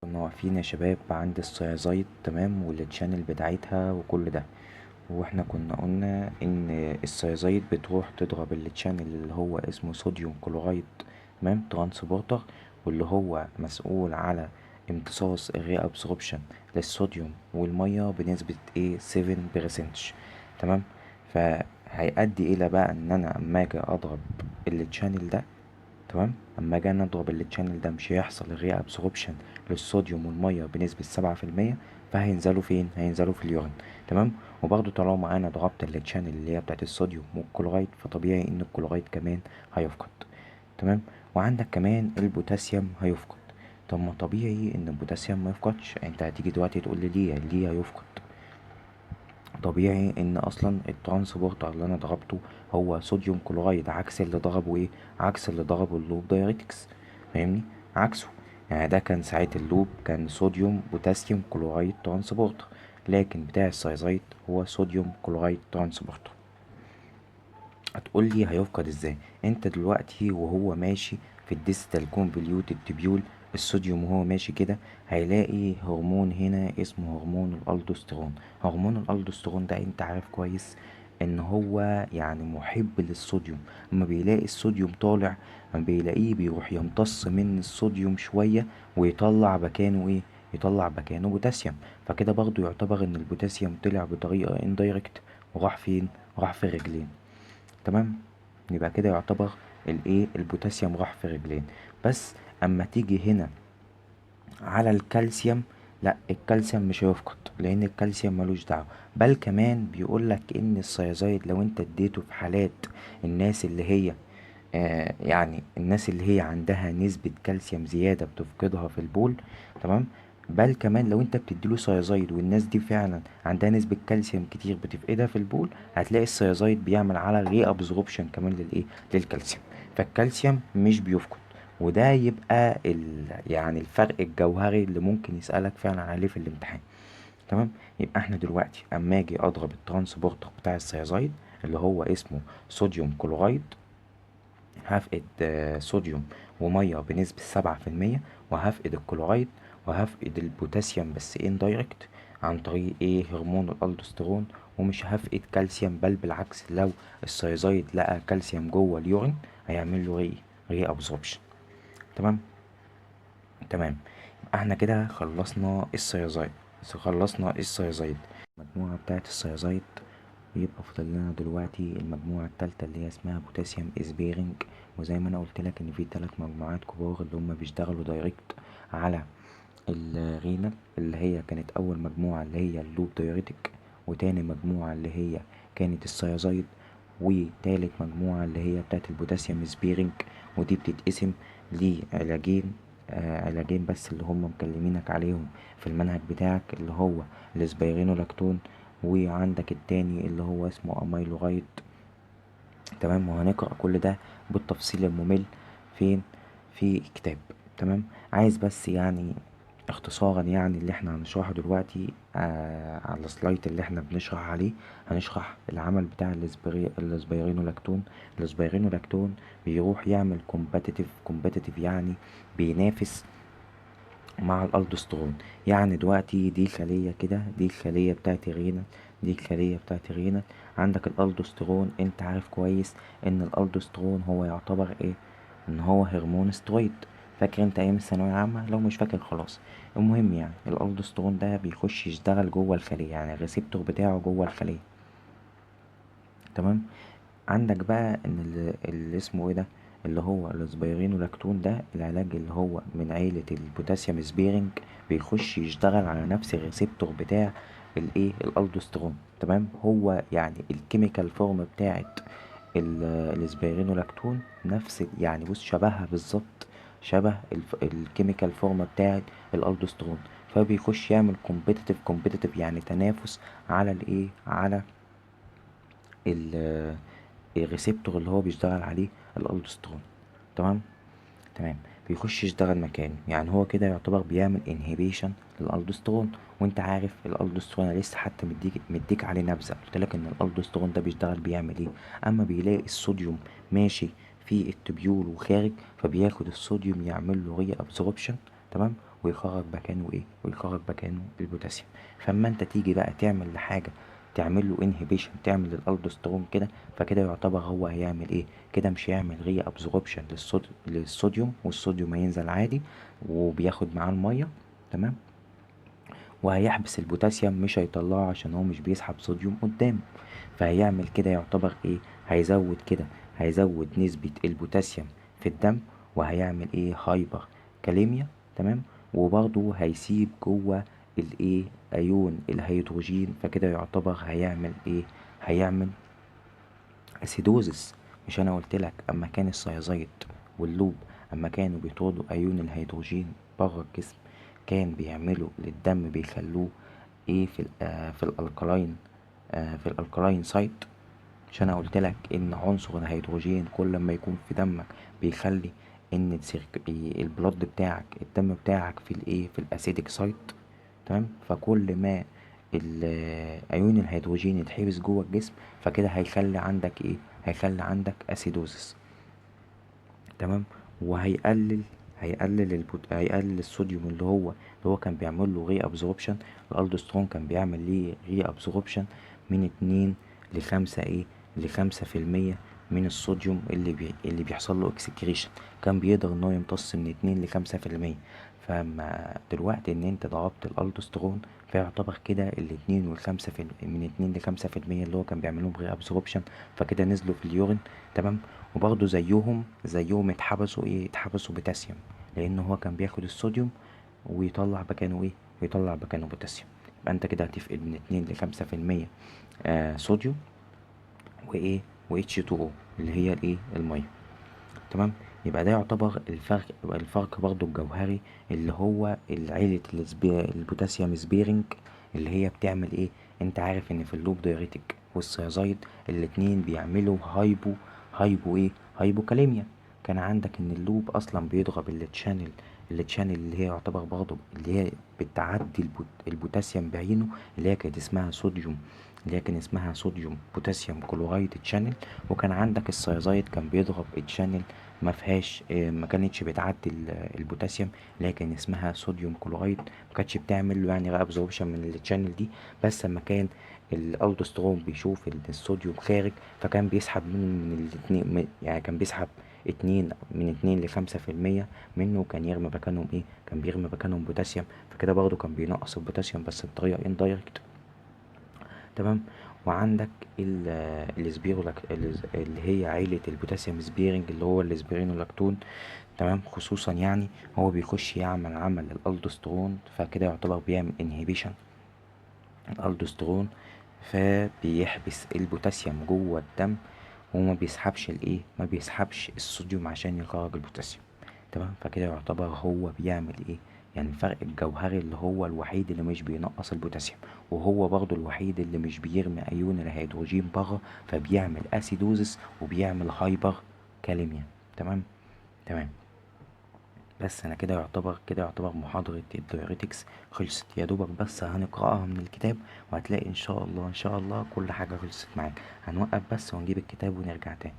كنا واقفين يا شباب عند السيازايد، تمام، والتشانل بتاعتها وكل ده، واحنا كنا قلنا ان السيازايد بتروح تضرب التشانل اللي هو اسمه صوديوم كلورايد، تمام، ترانسبورتر، واللي هو مسؤول على امتصاص الري ابسوربشن للصوديوم والميه بنسبة ايه؟ 7%. تمام. فهيؤدي الى بقى ان انا اما اجي اضرب التشانل ده، تمام، اما اجي انا اضرب التشانل ده مش هيحصل الري ابسوربشن للصوديوم والميه بنسبة 7%، فهينزلوا فين؟ هينزلوا في اليورين. تمام. وبرضه طالما انا ضربت التشانل اللي هي بتاعت الصوديوم والكلورايد، فطبيعي ان الكلورايد كمان هيفقد. تمام. وعندك كمان البوتاسيوم هيفقد. طب ما طبيعي ان البوتاسيوم ما يفقدش، انت هتيجي دلوقتي تقول لي ليه هيفقد؟ طبيعي ان اصلا الترانسبورتر اللي انا ضربته هو صوديوم كلورايد، عكس اللي ضربه ايه؟ عكس اللي ضربه اللوب دايريتكس، فاهمني؟ عكسه. يعني ده كان ساعة اللوب كان صوديوم بوتاسيوم كلورايد ترانسبورتر، لكن بتاع السايزايد هو صوديوم كلورايد ترانسبورتر. هتقولي هيفقد ازاي؟ انت دلوقتي وهو ماشي في الديستال كونفوليوتد تبيول، الصوديوم وهو ماشي كده هيلاقي هرمون هنا اسمه هرمون الالدوستيرون. هرمون الالدوستيرون ده انت عارف كويس ان هو يعني محب للصوديوم. اما بيلاقي الصوديوم طالع، اما بيلاقيه بيروح يمتص من الصوديوم شوية ويطلع مكانه ايه؟ يطلع مكانه بوتاسيوم. فكده برضو يعتبر ان البوتاسيوم طلع بطريقة اندايركت وراح فين؟ راح في الرجلين. تمام. يبقى كده يعتبر الايه؟ البوتاسيوم راح في رجلين. بس اما تيجي هنا على الكالسيوم، لا، الكالسيوم مش هيفقد، لان الكالسيوم ملوش دعوه. بل كمان بيقولك ان السيازايد لو انت اديته في حالات الناس اللي هي يعني الناس اللي هي عندها نسبة كالسيوم زيادة بتفقدها في البول، تمام، بل كمان لو انت بتديله سيازايد والناس دي فعلا عندها نسبة كالسيوم كتير بتفقدها في البول، هتلاقي السيازايد بيعمل على ري ابزوربشن كمان للايه؟ للكالسيوم. فالكالسيوم مش بيفقد. وده يبقى يعني الفرق الجوهري اللي ممكن يسألك فعلا عليه في الامتحان. تمام. يبقى احنا دلوقتي اما اجي اضرب الترانسبورتر بتاع السيازايد اللي هو اسمه صوديوم كلورايد، هفقد صوديوم ومية بنسبة 7%، وهفقد الكلورايد، وهفقد البوتاسيوم بس اندايركت عن طريق ايه؟ هرمون الالدوستيرون. ومش هفقد كالسيوم، بل بالعكس، لو السيزايد لقى كالسيوم جوه اليورين هيعمل له ري ابزوربشن. تمام. تمام. يبقى احنا كده خلصنا السيزايد، المجموعة بتاعت السيزايد. ويبقى فاضل لنا دلوقتي المجموعة التالتة اللي هي اسمها بوتاسيوم اسبيرنج. وزي ما انا قلت لك ان في 3 مجموعات كبار اللي هم بيشتغلوا دايركت على الرينال، اللي هي كانت اول مجموعة اللي هي اللوب دايريتك، وتاني مجموعة اللي هي كانت السيازايد، وتالت مجموعة اللي هي بتاعت البوتاسيوم سبيرنج. ودي بتتقسم لعلاجين، علاجين بس اللي هم مكلمينك عليهم في المنهج بتاعك، اللي هو الاسبيرينولاكتون، وعندك التاني اللي هو اسمه اميلوغايد. تمام. وهنقرأ كل ده بالتفصيل الممل فين؟ في كتاب. تمام. عايز بس يعني اختصارا يعني اللي احنا هنشرحه دلوقتي على السلايد اللي احنا بنشرح عليه. هنشرح العمل بتاع الاسبيرينولاكتون. الاسبيرينولاكتون بيروح يعمل كومباتيتيف يعني بينافس مع الالدوسترون. يعني دلوقتي دي خلية كده، دي الخلية بتاعت الرينال، دي الخلية بتاعت الرينال. عندك الالدوسترون، انت عارف كويس ان الالدوسترون هو يعتبر ايه؟ ان هو هرمون سترويد. فاكر انت ايام الثانوية العامة؟ لو مش فاكر خلاص. المهم يعني الالدوسترون ده بيخش يشتغل جوه الخلية، يعني الريسبتور بتاعه جوه الخلية. تمام. عندك بقى ان اللي اسمه ايه ده، اللي هو الاسبيرينولاكتون ده العلاج اللي هو من عيلة البوتاسيوم سبيرنج، بيخش يشتغل على نفس الريسبتور بتاع الايه الالدوسترون. تمام. هو يعني الكيميكال فورم بتاعت الاسبيرينولاكتون نفس يعني بص شبهها بالظبط، شبه الكيميكال فورم بتاعت الالدوسترون. فبيخش يعمل كومبيتيتيف يعني تنافس على الايه، على ال الريسبتور اللي هو بيشتغل عليه الالدوسترون. تمام. تمام. بيخش يشتغل مكانه، يعني هو كده يعتبر بيعمل انهيبيشن للالدوسترون. وانت عارف الالدوسترون أنا لسه حتى مديك عليه نبذه، قلت لك ان الالدوسترون ده بيشتغل بيعمل ايه. اما بيلاقي الصوديوم ماشي في التبيول وخارج، فبياخد الصوديوم يعمل له ري ابسوربشن. تمام. ويخرج مكانه ايه، ويخرج مكانه البوتاسيوم. فاما انت تيجي بقى تعمل لحاجه، تعمل له انهيبيشن، تعمل للالدوسترون كده، فكده يعتبر هو هيعمل ايه كده؟ مش هيعمل ري ابزوربشن للصوديوم، والصوديوم هينزل عادي وبياخد معاه الميه. تمام. وهيحبس البوتاسيوم، مش هيطلعه عشان هو مش بيسحب صوديوم قدامه. فهيعمل كده يعتبر ايه، هيزود كده، هيزود نسبة البوتاسيوم في الدم، وهيعمل ايه، هايبر كاليميا. تمام. وبرضه هيسيب جوه الايه، ايون الهيدروجين. فكده يعتبر هيعمل ايه، هيعمل اسيدوزس. مش انا قلت لك اما كان السيازايد واللوب اما كانوا بيطردوا ايون الهيدروجين بره الجسم، كان بيعملوا للدم بيخلوه ايه في في الالكلاين، في الالكلاين سايت. مش انا قلت لك ان عنصر الهيدروجين كل ما يكون في دمك بيخلي ان البلد بتاعك، الدم بتاعك في الايه، في الاسيدك سايت. تمام. فكل ما ايون الهيدروجين يتحبس جوه الجسم، فكده هيخلي عندك ايه، هيخلي عندك اسيدوزس. تمام. وهيقلل، هيقلل الصوديوم اللي هو كان بيعمل له ري ابزوربشن. الالدوسترون كان بيعمل ليه ري ابزوربشن من 2 ل5 ايه، ل5% من الصوديوم اللي بيحصل له اكسكريشن. كان بيقدر ان هو يمتص من 2 ل5%. فما دلوقتي ان انت ضربت الالدوسترون، فيعتبر كده الاتنين والخمسة من 2 ل5% اللي هو كان بيعملهم ري ابزوربشن، فكده نزلوا في اليورين. تمام. وبرضه زيهم اتحبسوا ايه، اتحبسوا بوتاسيوم، لان هو كان بياخد الصوديوم ويطلع مكانه ايه، ويطلع مكانه بوتاسيوم. يبقى انت كده هتفقد من 2 ل5% صوديوم وايه، و H2O اللي هي الايه، الميه. تمام. يبقى ده يعتبر الفرق برضو الجوهري، اللي هو عيلة البوتاسيوم سبيرنج اللي هي بتعمل ايه. انت عارف ان في اللوب دايريتك والسيازايد الاتنين بيعملوا هايبو ايه، هايبوكاليميا. كان عندك ان اللوب اصلا بيضرب التشانل اللي هي يعتبر برضو اللي هي بتعدي البوتاسيوم بعينه، اللي هي كانت اسمها صوديوم، اللي هي كان اسمها صوديوم بوتاسيوم كلورايد تشانل. وكان عندك السيازايد كان بيضرب التشانل ما فيهاش ما كانتش بتعدي البوتاسيوم، اللي هي كان اسمها صوديوم كلورايد. ما كانتش بتعمل له يعني ري ابزوربشن من التشانل دي. بس لما كان الالدوسترون بيشوف ان الصوديوم خارج، فكان بيسحب منه من الاتنين، يعني كان بيسحب من 2 ل5% منه، وكان يرمي مكانهم ايه، كان بيرمي مكانهم بوتاسيوم. فكده برضه كان بينقص البوتاسيوم بس بطريقة اندايركت. تمام. وعندك اللي هي عيلة البوتاسيوم سبيرنج اللي هو الاسبرينولاكتون. تمام. خصوصا يعني هو بيخش يعمل عمل الالدوسترون، فكده يعتبر بيعمل انهيبيشن الالدوسترون، فبيحبس البوتاسيوم جوه الدم، وما بيسحبش الايه، ما بيسحبش الصوديوم عشان يخرج البوتاسيوم. تمام. فكده يعتبر هو بيعمل ايه، يعني الفرق الجوهري اللي هو الوحيد اللي مش بينقص البوتاسيوم، وهو برضو الوحيد اللي مش بيرمي ايون الهيدروجين بره، فبيعمل اسيدوزس وبيعمل هايبر كاليميا. تمام. تمام. بس انا كده يعتبر محاضرة الدايوريتكس خلصت يا دوبك، بس هنقرأها من الكتاب وهتلاقي ان شاء الله كل حاجة خلصت معاك. هنوقف بس ونجيب الكتاب ونرجع تاني.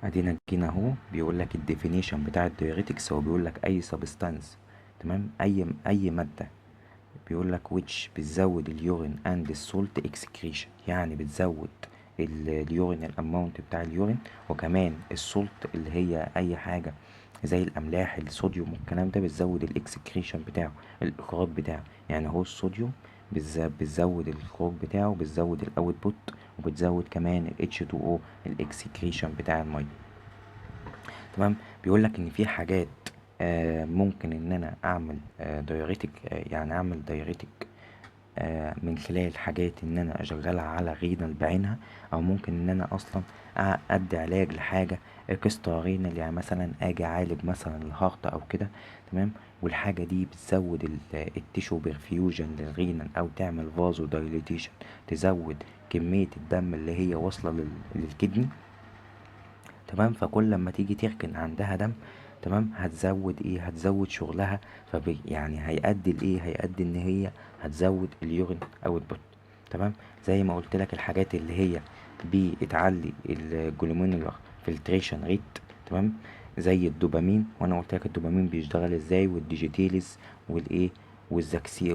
ادينا جينا اهو، بيقولك الديفينيشن بتاع الدايوريتكس، هو بيقولك اي سبستانس، تمام، اي مادة، بيقولك which بتزود اليورين and السولت excretion، يعني بتزود اليورين الاماونت بتاع اليورين، وكمان السولت اللي هي اي حاجة زي الاملاح الصوديوم والكلام ده بتزود الاكسكريشن بتاعه، الاخراج بتاعه. يعني هو الصوديوم بتزود الاخراج بتاعه، بتزود الاوتبوت، وبتزود كمان ال H2O الاكسكريشن بتاع المية. تمام. بيقولك ان في حاجات ممكن ان انا اعمل دايوريتك، يعني اعمل دايوريتك من خلال حاجات ان انا اشغلها على رينال بعينها، او ممكن ان انا اصلا ادي علاج لحاجة اكسترا رينال، يعني مثلا اجي اعالج مثلا الهارت او كده. تمام. والحاجة دي بتزود التيشو برفيوجن للرينال، او تعمل فازو دايليتيشن، تزود كمية الدم اللي هي واصلة للكدني. تمام. فكل لما تيجي تركن عندها دم، تمام، هتزود شغلها. يعني هيأدي ان هي هتزود اليورين اوتبوت. تمام. زي ما قلت لك الحاجات اللي هي بتعلي الجلوميرولار فلتريشن ريت، تمام، زي الدوبامين، وانا قلت لك الدوبامين بيشتغل ازاي، والديجيتيلز والايه والزاكسي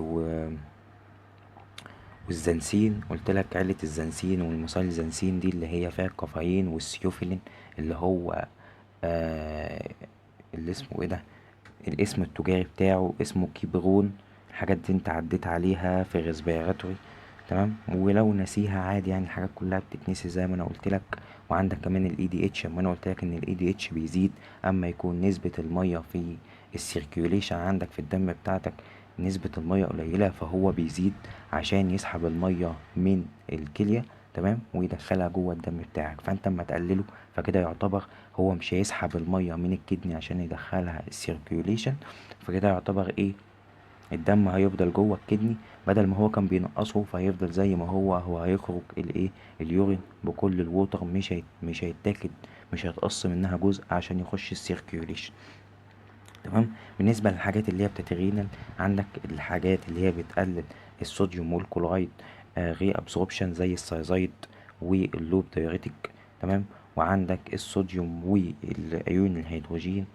والزنسين. قلت لك علة الزنسين والميثايلزنسين دي اللي هي فيها الكافيين، والسيوفيلين اللي هو آه اللي اسمه ايه ده، الاسم التجاري بتاعه اسمه كيبرون. الحاجات دي انت عديت عليها في ريسبيراتوري. تمام. ولو نسيها عادي، يعني الحاجات كلها بتتنسي زي ما انا قلت لك. وعندك كمان الاي دي اتش، اما انا قلت لك ان الاي دي اتش بيزيد اما يكون نسبة المية في السيركيوليشن عندك في الدم بتاعتك، نسبة المية قليلة، فهو بيزيد عشان يسحب المية من الكلية، تمام، ويدخلها جوه الدم بتاعك. فانت اما تقلله فكده يعتبر هو مش هيسحب المية من الكدني عشان يدخلها السيركيوليشن، فكده يعتبر ايه، الدم هيفضل جوه الكدني بدل ما هو كان بينقصه، فهيفضل زي ما هو هيخرج الايه، اليورين بكل الووتر، مش هيتاخد، مش هيتقص منها جزء عشان يخش السيركيوليشن. تمام. بالنسبة للحاجات اللي هي بتترينال، عندك الحاجات اللي هي بتقلل الصوديوم والكلورايد ري ابسوربشن زي السايزايد واللوب دايوريتك. تمام. وعندك الصوديوم والايون الهيدروجين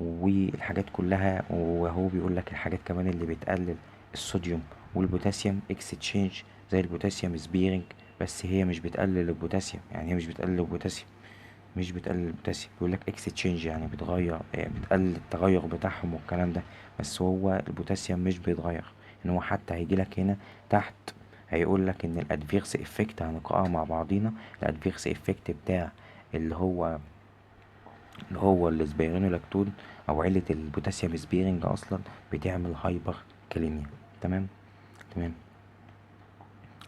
والحاجات كلها. وهو بيقول لك الحاجات كمان اللي بتقلل الصوديوم والبوتاسيوم اكستشينج زي البوتاسيوم سبيرنج، بس هي مش بتقلل البوتاسيوم، يعني هي مش بتقلل البوتاسيوم. بيقول لك اكستشينج يعني بتغير، بتقلل التغير بتاعهم والكلام ده، بس هو البوتاسيوم مش بيتغير. ان هو حتى هيجي لك هنا تحت هيقول لك ان الادفيرس افكت، هنقراها مع بعضينا. الادفيرس افكت بتاع اللي هو السبيرينولاكتون او علة البوتاسيوم سبيرنج اصلا بتعمل هايبر كاليميا. تمام. تمام.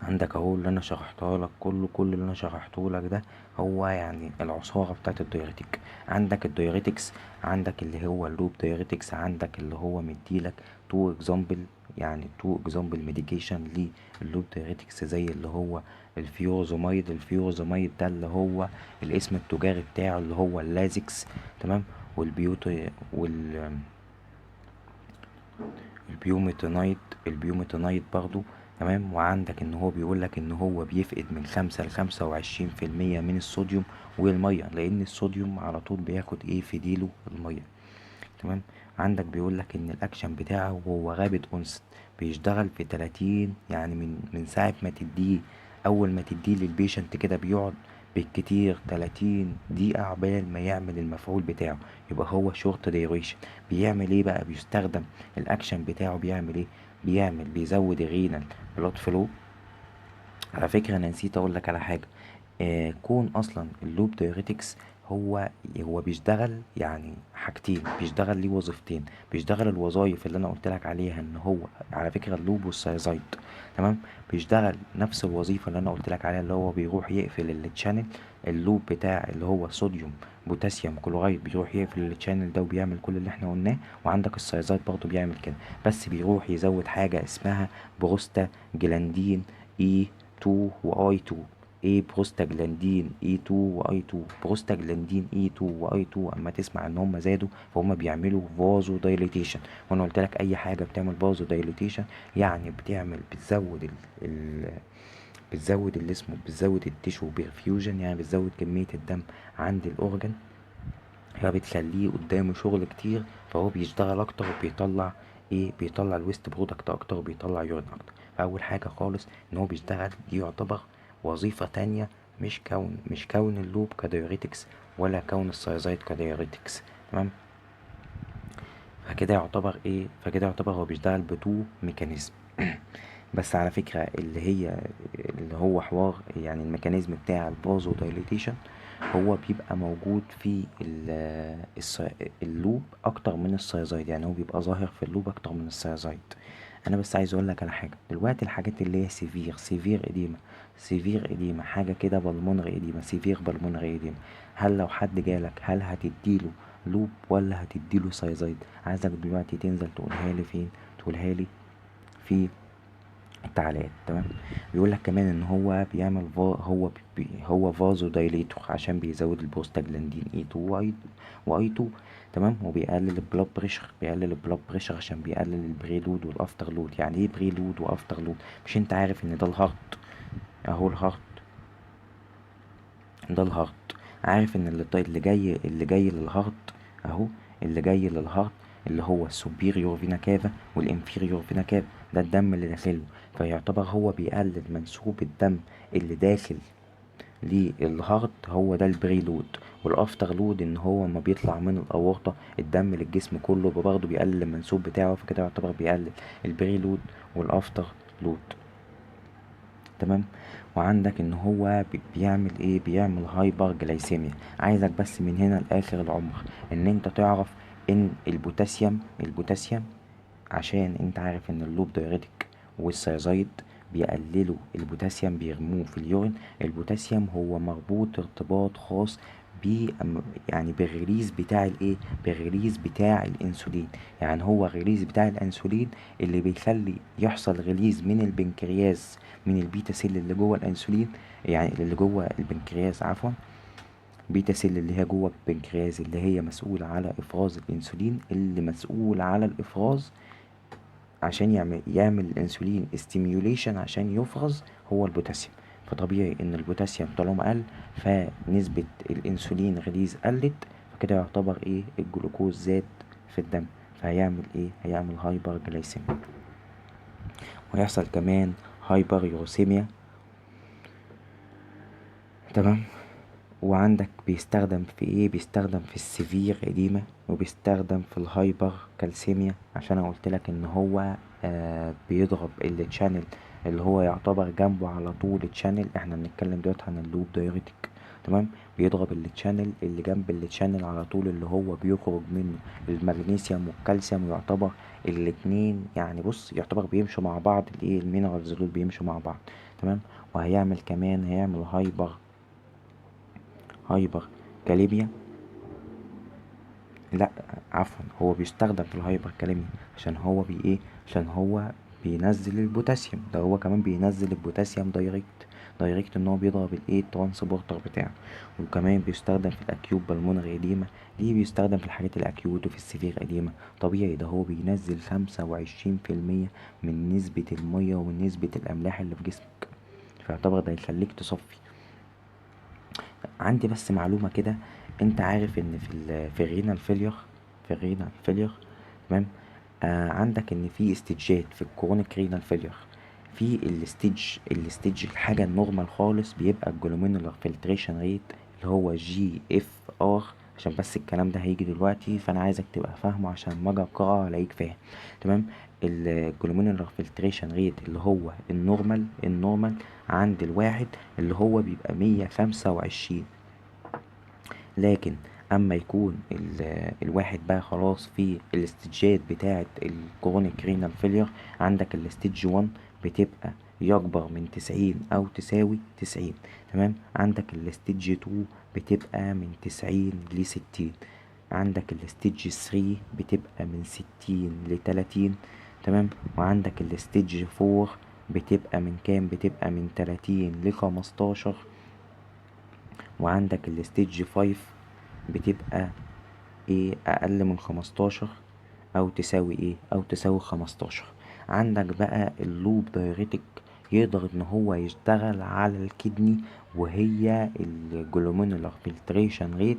عندك اهو اللي انا شرحته لك، كل اللي انا شرحته لك ده هو يعني العصارة بتاعت الدايوريتك. عندك الدايوريتكس، عندك اللي هو اللوب دايوريتكس، عندك اللي هو مديلك تو اكزامبل، يعني تو اكزامبل ميديكيشن لللوب دايوريتكس زي اللي هو الفيوروزومايد ده اللي هو الاسم التجاري بتاعه اللي هو اللازكس. تمام. والبيوتي البيوميتونايد برضو. تمام. وعندك ان هو بيقولك ان هو بيفقد من 5 ل25% من الصوديوم والمية، لان الصوديوم على طول بياخد ايه في ديله المية. تمام. عندك بيقولك ان الاكشن بتاعه هو رابد اونست، بيشتغل في 30، يعني من ساعة ما تديه، اول ما تديه للبيشنت كده بيقعد بالكتير 30 دقيقة عقبال ما يعمل المفعول بتاعه. يبقى هو شورت ديوريشن. بيعمل ايه بقى، بيستخدم الاكشن بتاعه بيعمل ايه، بيزود الرينال بلاد فلو. على فكرة انا نسيت اقول لك على حاجة، كون اصلا اللوب دايوريتكس هو بيشتغل يعني حاجتين، بيشتغل ليه وظيفتين، بيشتغل الوظايف اللي انا قلت لك عليها ان هو على فكرة اللوب والسايزايد. تمام. بيشتغل نفس الوظيفة اللي انا قلت لك عليها، اللي هو بيروح يقفل التشانل. اللوب بتاع اللي هو صوديوم بوتاسيوم كلورايد بيروح يقفل التشانل ده وبيعمل كل اللي احنا قلناه. وعندك السايزايد برضه بيعمل كده، بس بيروح يزود حاجة اسمها بروستا جلاندين اي 2 واي 2. ايه بروستاجلاندين اي 2 واي 2. بروستاجلاندين اي 2 واي 2 اما تسمع ان هم زادوا فهم بيعملوا فازو دايليتيشن. وانا قلت لك اي حاجه بتعمل فازو دايليتيشن يعني بتزود اللي اسمه بتزود التيشو بيرفيوجن، يعني بتزود كميه الدم عند الاورجن، فبتخليه قدامه شغل كتير، فهو بيشتغل اكتر وبيطلع ايه، بيطلع الويست برودكت اكتر وبيطلع يورين اكتر. فاول حاجه خالص ان هو بيشتغل، دي يعتبر وظيفه تانية، مش كون اللوب كدايوريتكس ولا كون السيازايد كدايوريتكس. تمام. فكده يعتبر هو بيشتغل بتو ميكانيزم. بس على فكرة اللي هو حوار يعني الميكانيزم بتاع البازو دايليتيشن هو بيبقى موجود في اللوب اكتر من السيازايد، يعني هو بيبقى ظاهر في اللوب اكتر من السيازايد. انا بس عايز اقول لك على حاجه دلوقتي، الحاجات اللي هي سيفير اديما حاجه كده، بالمونري اديما، سيفير بالمونري اديما، هل لو حد جالك هل هتديله لوب ولا هتديله سيازايد؟ عايزك دلوقتي تنزل تقولها لي فين، تقولها لي في التعليقات. تمام. بيقول لك كمان ان هو بيعمل هو فازو دايليتور عشان بيزود البروستاجلاندين اي 2 واي 2. تمام. وبيقلل البلاد بريشر عشان بيقلل البريلود والافتر لود. يعني ايه بريلود وافتر لود؟ مش انت عارف ان ده الهارت؟ اهو الهارت، ده الهارت. عارف ان اللي جاي للهارت اهو، اللي جاي للهارت اللي هو السوبيريور فينا كافا والانفيريور فينا كافا، ده الدم اللي داخله. فيعتبر هو بيقلل منسوب الدم اللي داخل للهارت، هو ده البريلود. والافتر لود ان هو ما بيطلع من الاورطه الدم للجسم كله، برضه بيقلل المنسوب بتاعه، فكده يعتبر بيقلل البريلود والافتر لود. تمام. وعندك ان هو بيعمل ايه، بيعمل هايبر جلايسيميا. عايزك بس من هنا لاخر العمر ان انت تعرف ان البوتاسيوم عشان انت عارف ان اللوب دايريتك والسيازايد بيقللوا البوتاسيوم، بيرموه في اليورين. البوتاسيوم هو مربوط ارتباط خاص ب يعني بالريليز بتاع الايه، بالريليز بتاع الانسولين. يعني هو الريليز بتاع الانسولين اللي بيخلي يحصل ريليز من البنكرياس، من البيتا سيل اللي جوه الانسولين، يعني اللي جوه البنكرياس عفوا، بيتا سيل اللي هي جوه البنكرياس اللي هي مسؤولة على افراز الانسولين، اللي مسؤول على الافراز عشان يعمل الانسولين استيميوليشن عشان يفرز هو البوتاسيوم. فطبيعي ان البوتاسيوم طالما قل فنسبة الانسولين ريليز قلت، فكده يعتبر ايه، الجلوكوز زاد في الدم، فهيعمل ايه، هيعمل هايبر جلايسيميا، ويحصل كمان هايبر يوروسيميا. تمام. وعندك بيستخدم في ايه، بيستخدم في السيفير اديمة، وبيستخدم في الهايبر كالسيميا، عشان انا قلت لك ان هو بيضرب التشانل اللي هو يعتبر جنبه على طول التشانل. احنا بنتكلم دلوقتي عن اللوب دايوريتك. تمام. بيضرب التشانل اللي جنب التشانل على طول اللي هو بيخرج منه المغنيسيوم والكالسيوم، ويعتبر الاتنين يعني بص يعتبر بيمشوا مع بعض، الايه المينرالز دول بيمشوا مع بعض. تمام. وهيعمل كمان هيعمل هايبر كاليميا. لا عفوا، هو بيستخدم في الهايبر كاليميا عشان هو ايه، عشان هو بينزل البوتاسيوم، ده هو كمان بينزل البوتاسيوم دايركت ان هو بيضرب الايه الترانسبورتر بتاعه. وكمان بيستخدم في الاكيوت بالمونري اديما، ليه بيستخدم في الحاجات الاكيوت وفي السيفير اديما؟ طبيعي، ده هو بينزل 25% من نسبة المية ومن نسبة الاملاح اللي في جسمك، فيعتبر ده يخليك تصفي. عندي بس معلومة كده، انت عارف ان في الرينال فيلير تمام، عندك ان في استيجات في الكرونيك رينال فيلير. في الستيج الحاجة النورمال خالص بيبقى الجلومينولار فلتريشن ريت اللي هو GFR. عشان بس الكلام ده هيجي دلوقتي، فانا عايزك تبقى فاهمه عشان ما اجي اقراه الاقيك فاهم. تمام. الجلومينولار فلتريشن ريت اللي هو النورمال عند الواحد اللي هو بيبقى 125. لكن اما يكون الواحد بقى خلاص في الاستيجات بتاعة الكرونيك رينال فيلير، عندك الاستيج 1 بتبقى يكبر من 90 او تساوي 90. تمام. عندك الاستيج 2 بتبقى من 90 ل60. عندك الاستيج 3 بتبقى من 60 ل30. تمام. وعندك الاستيج 4 بتبقى من كام، بتبقى من 30 ل15. وعندك الستيج 5 بتبقى ايه اقل من 15 او تساوي ايه او تساوي 15. عندك بقى اللوب دايريتك يقدر ان هو يشتغل على الكدني وهي الجلومينولار فلتريشن ريت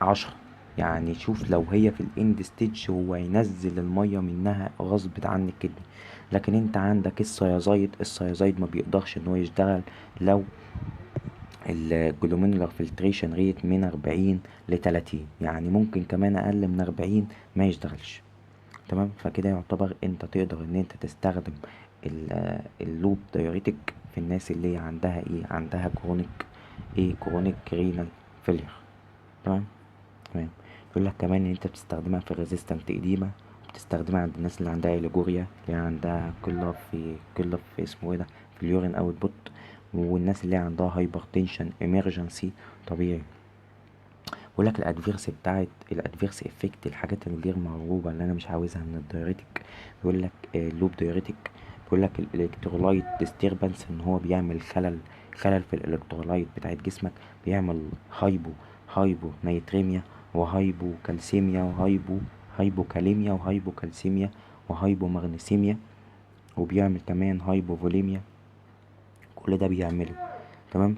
10. يعني شوف لو هي في الاند ستيج هو ينزل المية منها غصب عن الكدني. لكن انت عندك السيازايد ما بيقدرش ان هو يشتغل لو الجلومينولار فلتريشن ريت من 40 ل 30، يعني ممكن كمان اقل من 40 ما يشتغلش. تمام، فكده يعتبر انت تقدر ان انت تستخدم اللوب دايوريتك في الناس اللي هي عندها ايه عندها كرونيك رينال فيلير. تمام. تمام. يقول لك كمان ان انت بتستخدمها في الريزيستنت اديما، بتستخدمها عند الناس اللي عندها ايليجوريا، اللي عندها كلها في اسمه ايه ده في اليورين اوت بوت، والناس اللي عندها هايبرتنشن امرجنسي طبيعي. بقول لك الادفيرس افكت، الحاجات الغير مرغوبه اللي انا مش عاوزها من الدايوريتك. بيقول لك اللوب دايوريتك بيقول لك الالكترولايت ديستربنس، ان هو بيعمل خلل في الالكترولايت بتاعت جسمك، بيعمل هايبو نيتريميا وهايبو كالسيميا هايبو كاليميا وهايبو كالسيميا وهايبو مغنيسيميا، وبيعمل كمان هايبو فوليميا. كل ده بيعمله. تمام.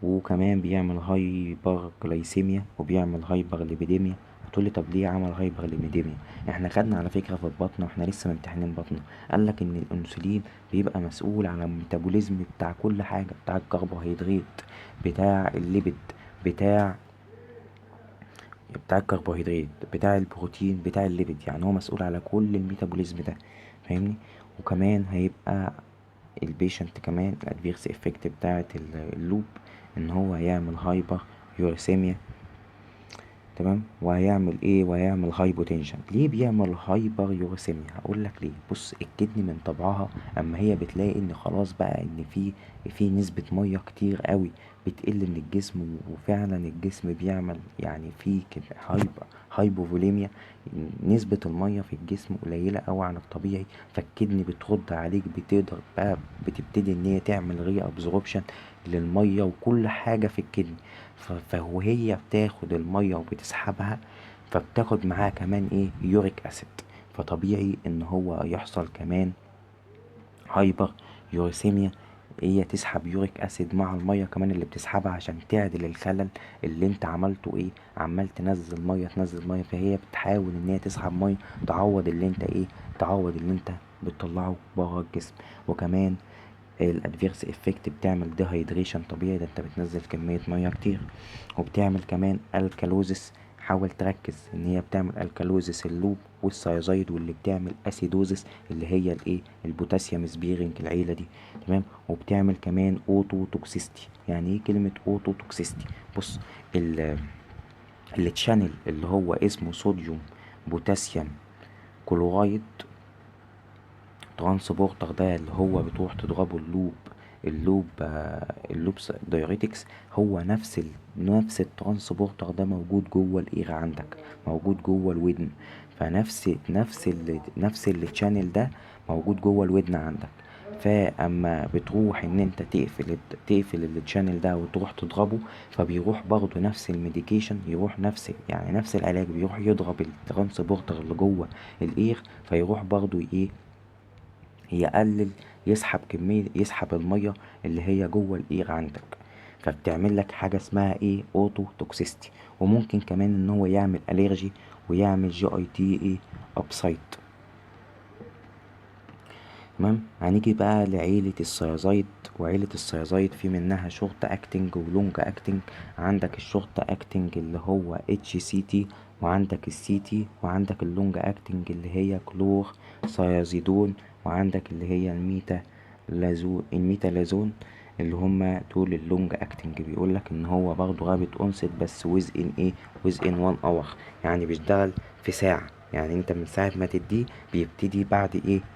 وكمان بيعمل هايبر جلايسيميا وبيعمل هايبر ليبيديميا. هتقولي طب ليه عمل هايبر ليبيديميا؟ احنا خدنا على فكره في البطنه واحنا لسه ممتحنين بطنه، قالك ان الانسولين بيبقى مسؤول عن الميتابوليزم بتاع كل حاجه، بتاع الكربوهيدرات، بتاع الليبيد، بتاع الكربوهيدرات، بتاع البروتين، بتاع الليبيد، يعني هو مسؤول على كل الميتابوليزم ده. فاهمني؟ وكمان هيبقى البيشنت كمان الادفيرس افكت بتاعه اللوب ان هو هيعمل هايبر يوريسيميا. تمام. وهيعمل هايبوتنشن. ليه بيعمل هايبر يوريسيميا؟ هقول لك ليه. بص، الكدني من طبعها اما هي بتلاقي ان خلاص بقى ان في نسبة مية كتير قوي بتقل من الجسم، وفعلا الجسم بيعمل يعني في كده هايبوفوليميا، نسبة المية في الجسم قليلة قوي عن الطبيعي، فالكدني بترد عليك، بتقدر بقى بتبتدي ان هي تعمل ري ابزوربشن للمية وكل حاجة في الكدني. فوهي بتاخد المية وبتسحبها، فبتاخد معاها كمان ايه يوريك اسيد، فطبيعي ان هو يحصل كمان هايبر يوريسيميا. هي تسحب يوريك اسيد مع المية كمان اللي بتسحبها عشان تعدل الخلل اللي انت عملته، ايه عمال تنزل مية، فهي بتحاول ان هي تسحب مية تعوض اللي انت بتطلعه بره الجسم. وكمان الادفيرس افكت بتعمل ديهايدريشن طبيعي، ده انت بتنزل كمية مياه كتير. وبتعمل كمان الكالوزس. حاول تركز ان هي بتعمل الكالوزس اللوب والسيازايد، واللي بتعمل اسيدوزس اللي هي الايه البوتاسيوم سبيرنج العيله دي. تمام. وبتعمل كمان اوتو توكسيستي. يعني ايه كلمه اوتو توكسيستي؟ بص، التشانل اللي هو اسمه صوديوم بوتاسيوم كلورايد ترانسبورتر، ده اللي هو بتروح تضربه اللوب دايوريتكس، هو نفس الترانسبورتر ده موجود جوه الاير عندك، موجود جوه الودن. نفس التشانل ده موجود جوه الودن عندك. فاما بتروح ان انت تقفل التشانل ده وتروح تضربه، فبيروح برضه نفس الميديكيشن، يروح نفس العلاج، بيروح يضرب الترانسبورتر اللي جوه الاير، فيروح برضه ايه يقلل يسحب الميه اللي هي جوه الاير عندك، فبتعمل لك حاجه اسمها ايه اوتو توكسيستي. وممكن كمان ان هو يعمل اليرجي ويعمل جي اي تي ايه ابسايت. تمام. هنيجي بقى لعيلة السيازايد. وعيلة السيازايد في منها شورت اكتنج ولونج اكتنج. عندك الشورت اكتنج اللي هو اتش سي تي، وعندك السي تي، وعندك اللونج اكتنج اللي هي كلور سيازيدون، وعندك اللي هي الميتالازون، اللي هما دول اللونج اكتنج. بيقولك ان هو برضه رابط اونست بس ويز ان 1 اور، يعني بيشتغل في ساعة. يعني انت من ساعة ما تديه بيبتدي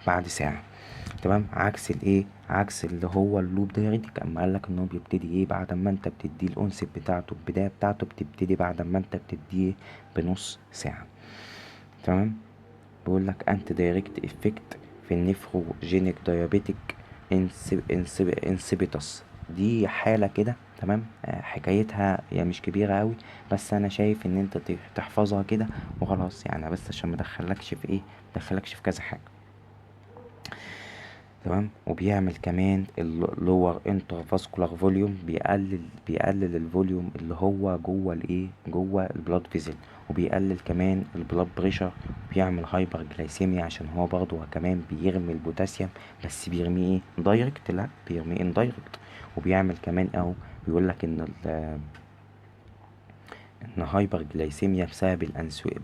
بعد ساعة. تمام. عكس اللي هو اللوب دايركتك، اما قالك ان هو بيبتدي بعد ما انت بتديه الانسب بتاعته، البداية بتاعته بتبتدي بعد ما انت بتديه بنص ساعة. تمام. بيقولك انت دايركت افكت في النفروجينيك دايابيتك انسيبيتس دي حالة كده تمام. حكايتها هي مش كبيرة اوي، بس انا شايف ان انت تحفظها كده وخلاص يعني، بس عشان مدخلكش في ايه، مدخلكش في كذا حاجة. تمام. وبيعمل كمان اللور انترفاسكولار فوليوم، بيقلل الفوليوم اللي هو جوه الايه، جوه البلاد فيزل. وبيقلل كمان البلاد بريشر. وبيعمل هايبر جلايسيميا عشان هو برضه كمان بيرمي البوتاسيوم، بس بيرميه ايه دايركت، لا بيرميه اندايركت. وبيعمل كمان اهو، بيقولك ان هايبر جلايسيميا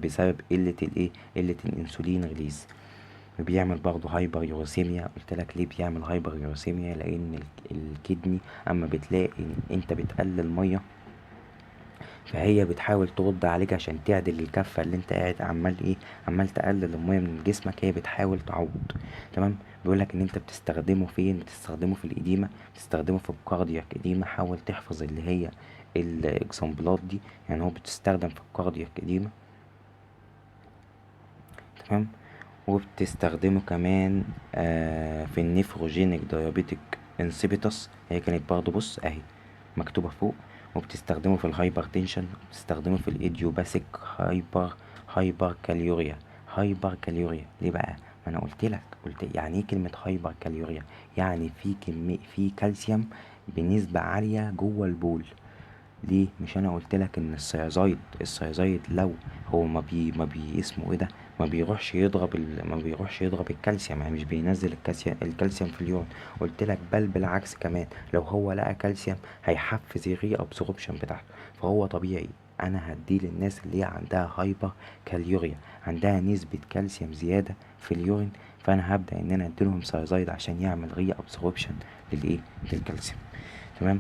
بسبب قلة الايه، قلة الانسولين ريليز. بيعمل برضه هايبر يوريسيميا. قلت لك ليه بيعمل هايبر يوريسيميا؟ لان الكدني اما بتلاقي ان انت بتقلل ميه، فهي بتحاول ترد عليك عشان تعدل الكفه اللي انت قاعد عمال ايه، عمال تقلل الميه من جسمك، هي بتحاول تعوض. تمام. بيقولك ان انت بتستخدمه فين، بتستخدمه في الاديمه، بتستخدمه في الكاردياك اديمه. حاول تحفظ اللي هي الاكزامبلات دي، يعني هو بتستخدم في الكاردياك اديمه. تمام. وبتستخدمه كمان في النيفروجينيك دايابيتك انسيبيتس. هي كانت برضه بص اهي مكتوبة فوق. وبتستخدمه في الهايبر تنشن، بتستخدمه في الايديوباثيك هايبر كاليوريا. هايبر كاليوريا ليه بقى؟ ما انا قلت يعني ايه كلمة هايبر كاليوريا؟ يعني في كالسيوم بنسبة عالية جوه البول. ليه؟ مش انا قلتلك ان السيازايد لو هو ما بي اسمه ايه ده، ما بيروحش يضرب الكالسيوم، يعني مش بينزل الكالسيوم في اليورين. قلتلك بل بالعكس كمان، لو هو لقى كالسيوم هيحفز الري ابسوربشن بتاعته. فهو طبيعي انا هديه للناس اللي هي عندها هايبر كاليوريا، عندها نسبة كالسيوم زيادة في اليورين. فانا هبدأ ان انا اديلهم سيازايد عشان يعمل ري ابسوربشن للايه، للكالسيوم. تمام.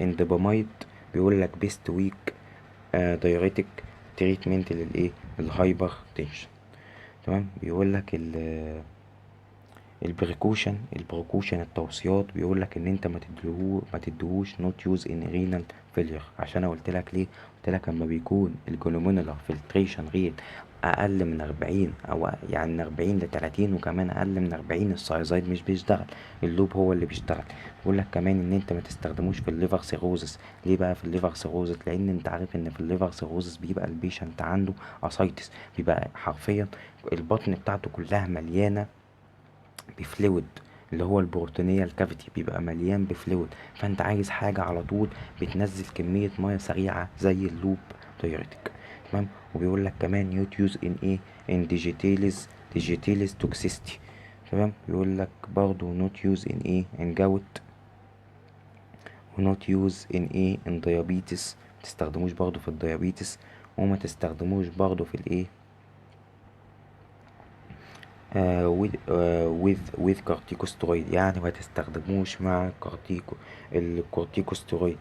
اندبامايد بيقول لك بيست ويك دايوريتك تريتمنت للايه، الهايبر تنشن. تمام. بيقول لك البريكوشن التوصيات. بيقول لك ان انت ما تديهوش نوت يوز ان رينال فيلير. عشان انا قلت لك ليه، قلت لك اما بيكون الجلوميرولار فلتريشن ريت اقل من 40، او يعني من 40 ل30، وكمان اقل من 40، السايزايد مش بيشتغل، اللوب هو اللي بيشتغل. بيقول لك كمان ان انت ما تستخدموش في الليفر سيروزس. ليه بقى في الليفر سيروزس؟ لان انت عارف ان في الليفر سيروزس بيبقى البيشنت عنده اسايتس، بيبقى حرفيا البطن بتاعته كلها مليانه بفلويد، اللي هو البروتينية الكافيتي بيبقى مليان بفلويد. فانت عايز حاجة على طول بتنزل كمية مياه سريعة زي اللوب دايوريتك. تمام. وبيقول لك كمان يوت يوز ان ايه، ان ديجيتيلز توكسيستي. تمام. بيقول لك برضو نوت يوز ان ايه، ان جوت، ونوت يوز ان ايه، ان ديابيتس. متستخدموش برضو في الديابيتس. وما تستخدموش برضو في الايه، with corticosteroid. يعني ما تستخدموش مع الكورتيكوستيرويد.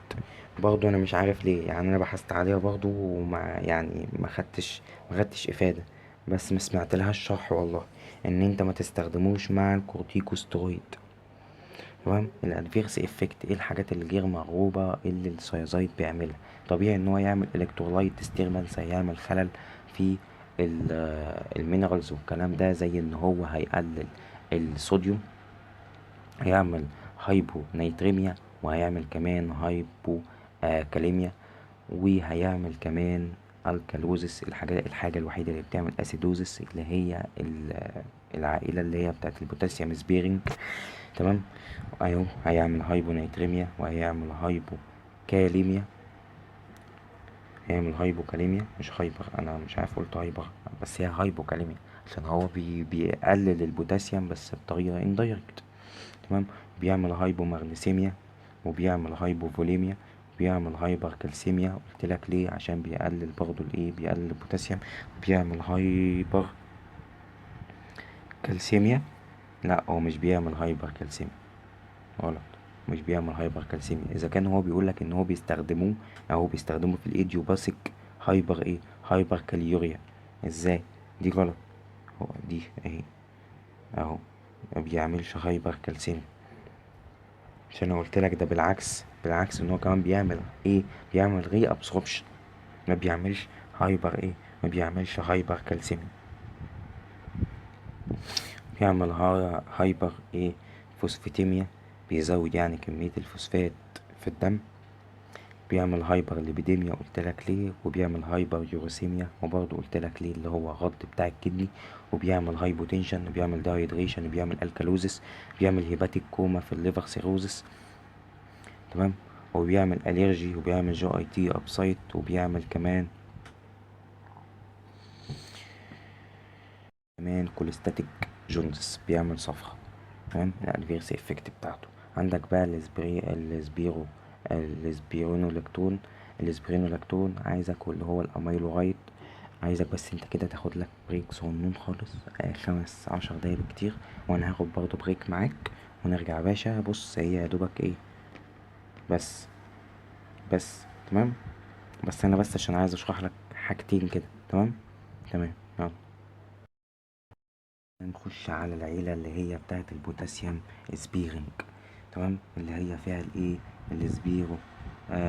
برضو انا مش عارف ليه، يعني انا بحثت عليها برضو وما يعني ما خدتش افادة، بس ما سمعت لهاش شرح والله، ان انت ما تستخدموش مع الكورتيكوستيرويد. تمام. الادفيرس افكت، ايه الحاجات اللي غير مرغوبة اللي السيازايد بيعملها؟ طبيعي ان هو يعمل الكترولايت ديستربنس، هيعمل خلل في المينرالز والكلام ده، زي ان هو هيقلل الصوديوم، هيعمل هايبو نيتريميا، وهيعمل كمان هايبو كاليميا، وهيعمل كمان الكالوزس. الحاجة الوحيدة اللي بتعمل اسيدوزس اللي هي العائلة اللي هي بتاعت البوتاسيوم سبيرنج. تمام. ايوه هيعمل هايبو نيتريميا، وهيعمل هايبو كاليميا، هيعمل هايبوكاليميا مش هايبر، انا مش عارف قلت هايبر، بس هي هايبوكاليميا عشان هو بيقلل البوتاسيوم بس بطريقة اندايركت. تمام. بيعمل هايبومغنيسيميا، وبيعمل هايبوفوليميا، بيعمل هايبر كالسيميا. قلت لك ليه؟ عشان بيقلل برضو الايه، بيقلل البوتاسيوم. بيعمل هايبر كالسيميا. لا هو مش بيعمل هايبر كالسيميا، غلط. مش بيعمل هايبر كالسيميا. اذا كان هو بيقولك ان هو بيستخدموه، او بيستخدموه في الايديوباثيك هايبر ايه، هايبر كاليوريا. ازاي؟ دي غلط. هو دي اهي اهو، ما بيعملش هايبر كالسيميا. عشان انا قلت لك ده بالعكس ان هو كمان بيعمل ايه، بيعمل ري ابسوربشن، ما بيعملش هايبر ايه، ما بيعملش هايبر كالسيميا. بيعمل هايبر ايه، فوسفاتيميا. بيزود يعني كمية الفوسفات في الدم، بيعمل هايبر ليبيديميا قلتلك ليه، وبيعمل هايبر يوروسيميا وبرضه قلتلك ليه اللي هو غلط بتاع الكدني، وبيعمل هايبوتنشن، وبيعمل دايهيدريشن، وبيعمل الكالوزس، بيعمل هيباتيك كوما في الليفر سيروزس. تمام. وبيعمل اليرجي، وبيعمل جو اي تي ابسايت، وبيعمل كمان كوليستاتيك جوندس، بيعمل صفرة. تمام. الادفيرس افكت بتاعته. عندك بقى الاسبيرونولاكتون. الاسبرينولاكتون عايزك، واللي هو الاميلورايد، عايزك بس انت كده تاخد لك بريك صغنون خالص، 15 دقايق بالكتير، وانا هاخد برضه بريك معاك ونرجع يا باشا. بص هي يا دوبك ايه، بس بس تمام. بس انا بس عشان عايز اشرح لك حاجتين كده. تمام. تمام. يلا نخش على العيلة اللي هي بتاعت البوتاسيوم سبيرنج. تمام. اللي هي فيها الايه، السبيرو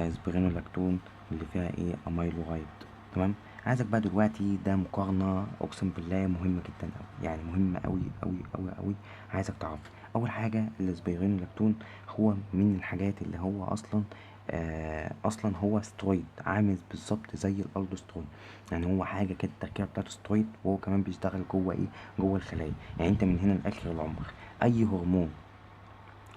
سبيرينولاكتون، اللي فيها ايه، اميلورايد. تمام. عايزك بقى دلوقتي، ده مقارنة اقسم بالله مهمة جدا اوي، يعني مهمة اوي اوي اوي اوي. عايزك تعرف اول حاجة السبيرينولاكتون هو من الحاجات اللي هو اصلا هو سترويد، عامل بالظبط زي الالدوسترون. يعني هو حاجة كده التركيبة بتاعته سترويد، وهو كمان بيشتغل جوه ايه، جوه الخلايا. يعني انت من هنا لاخر العمر اي هرمون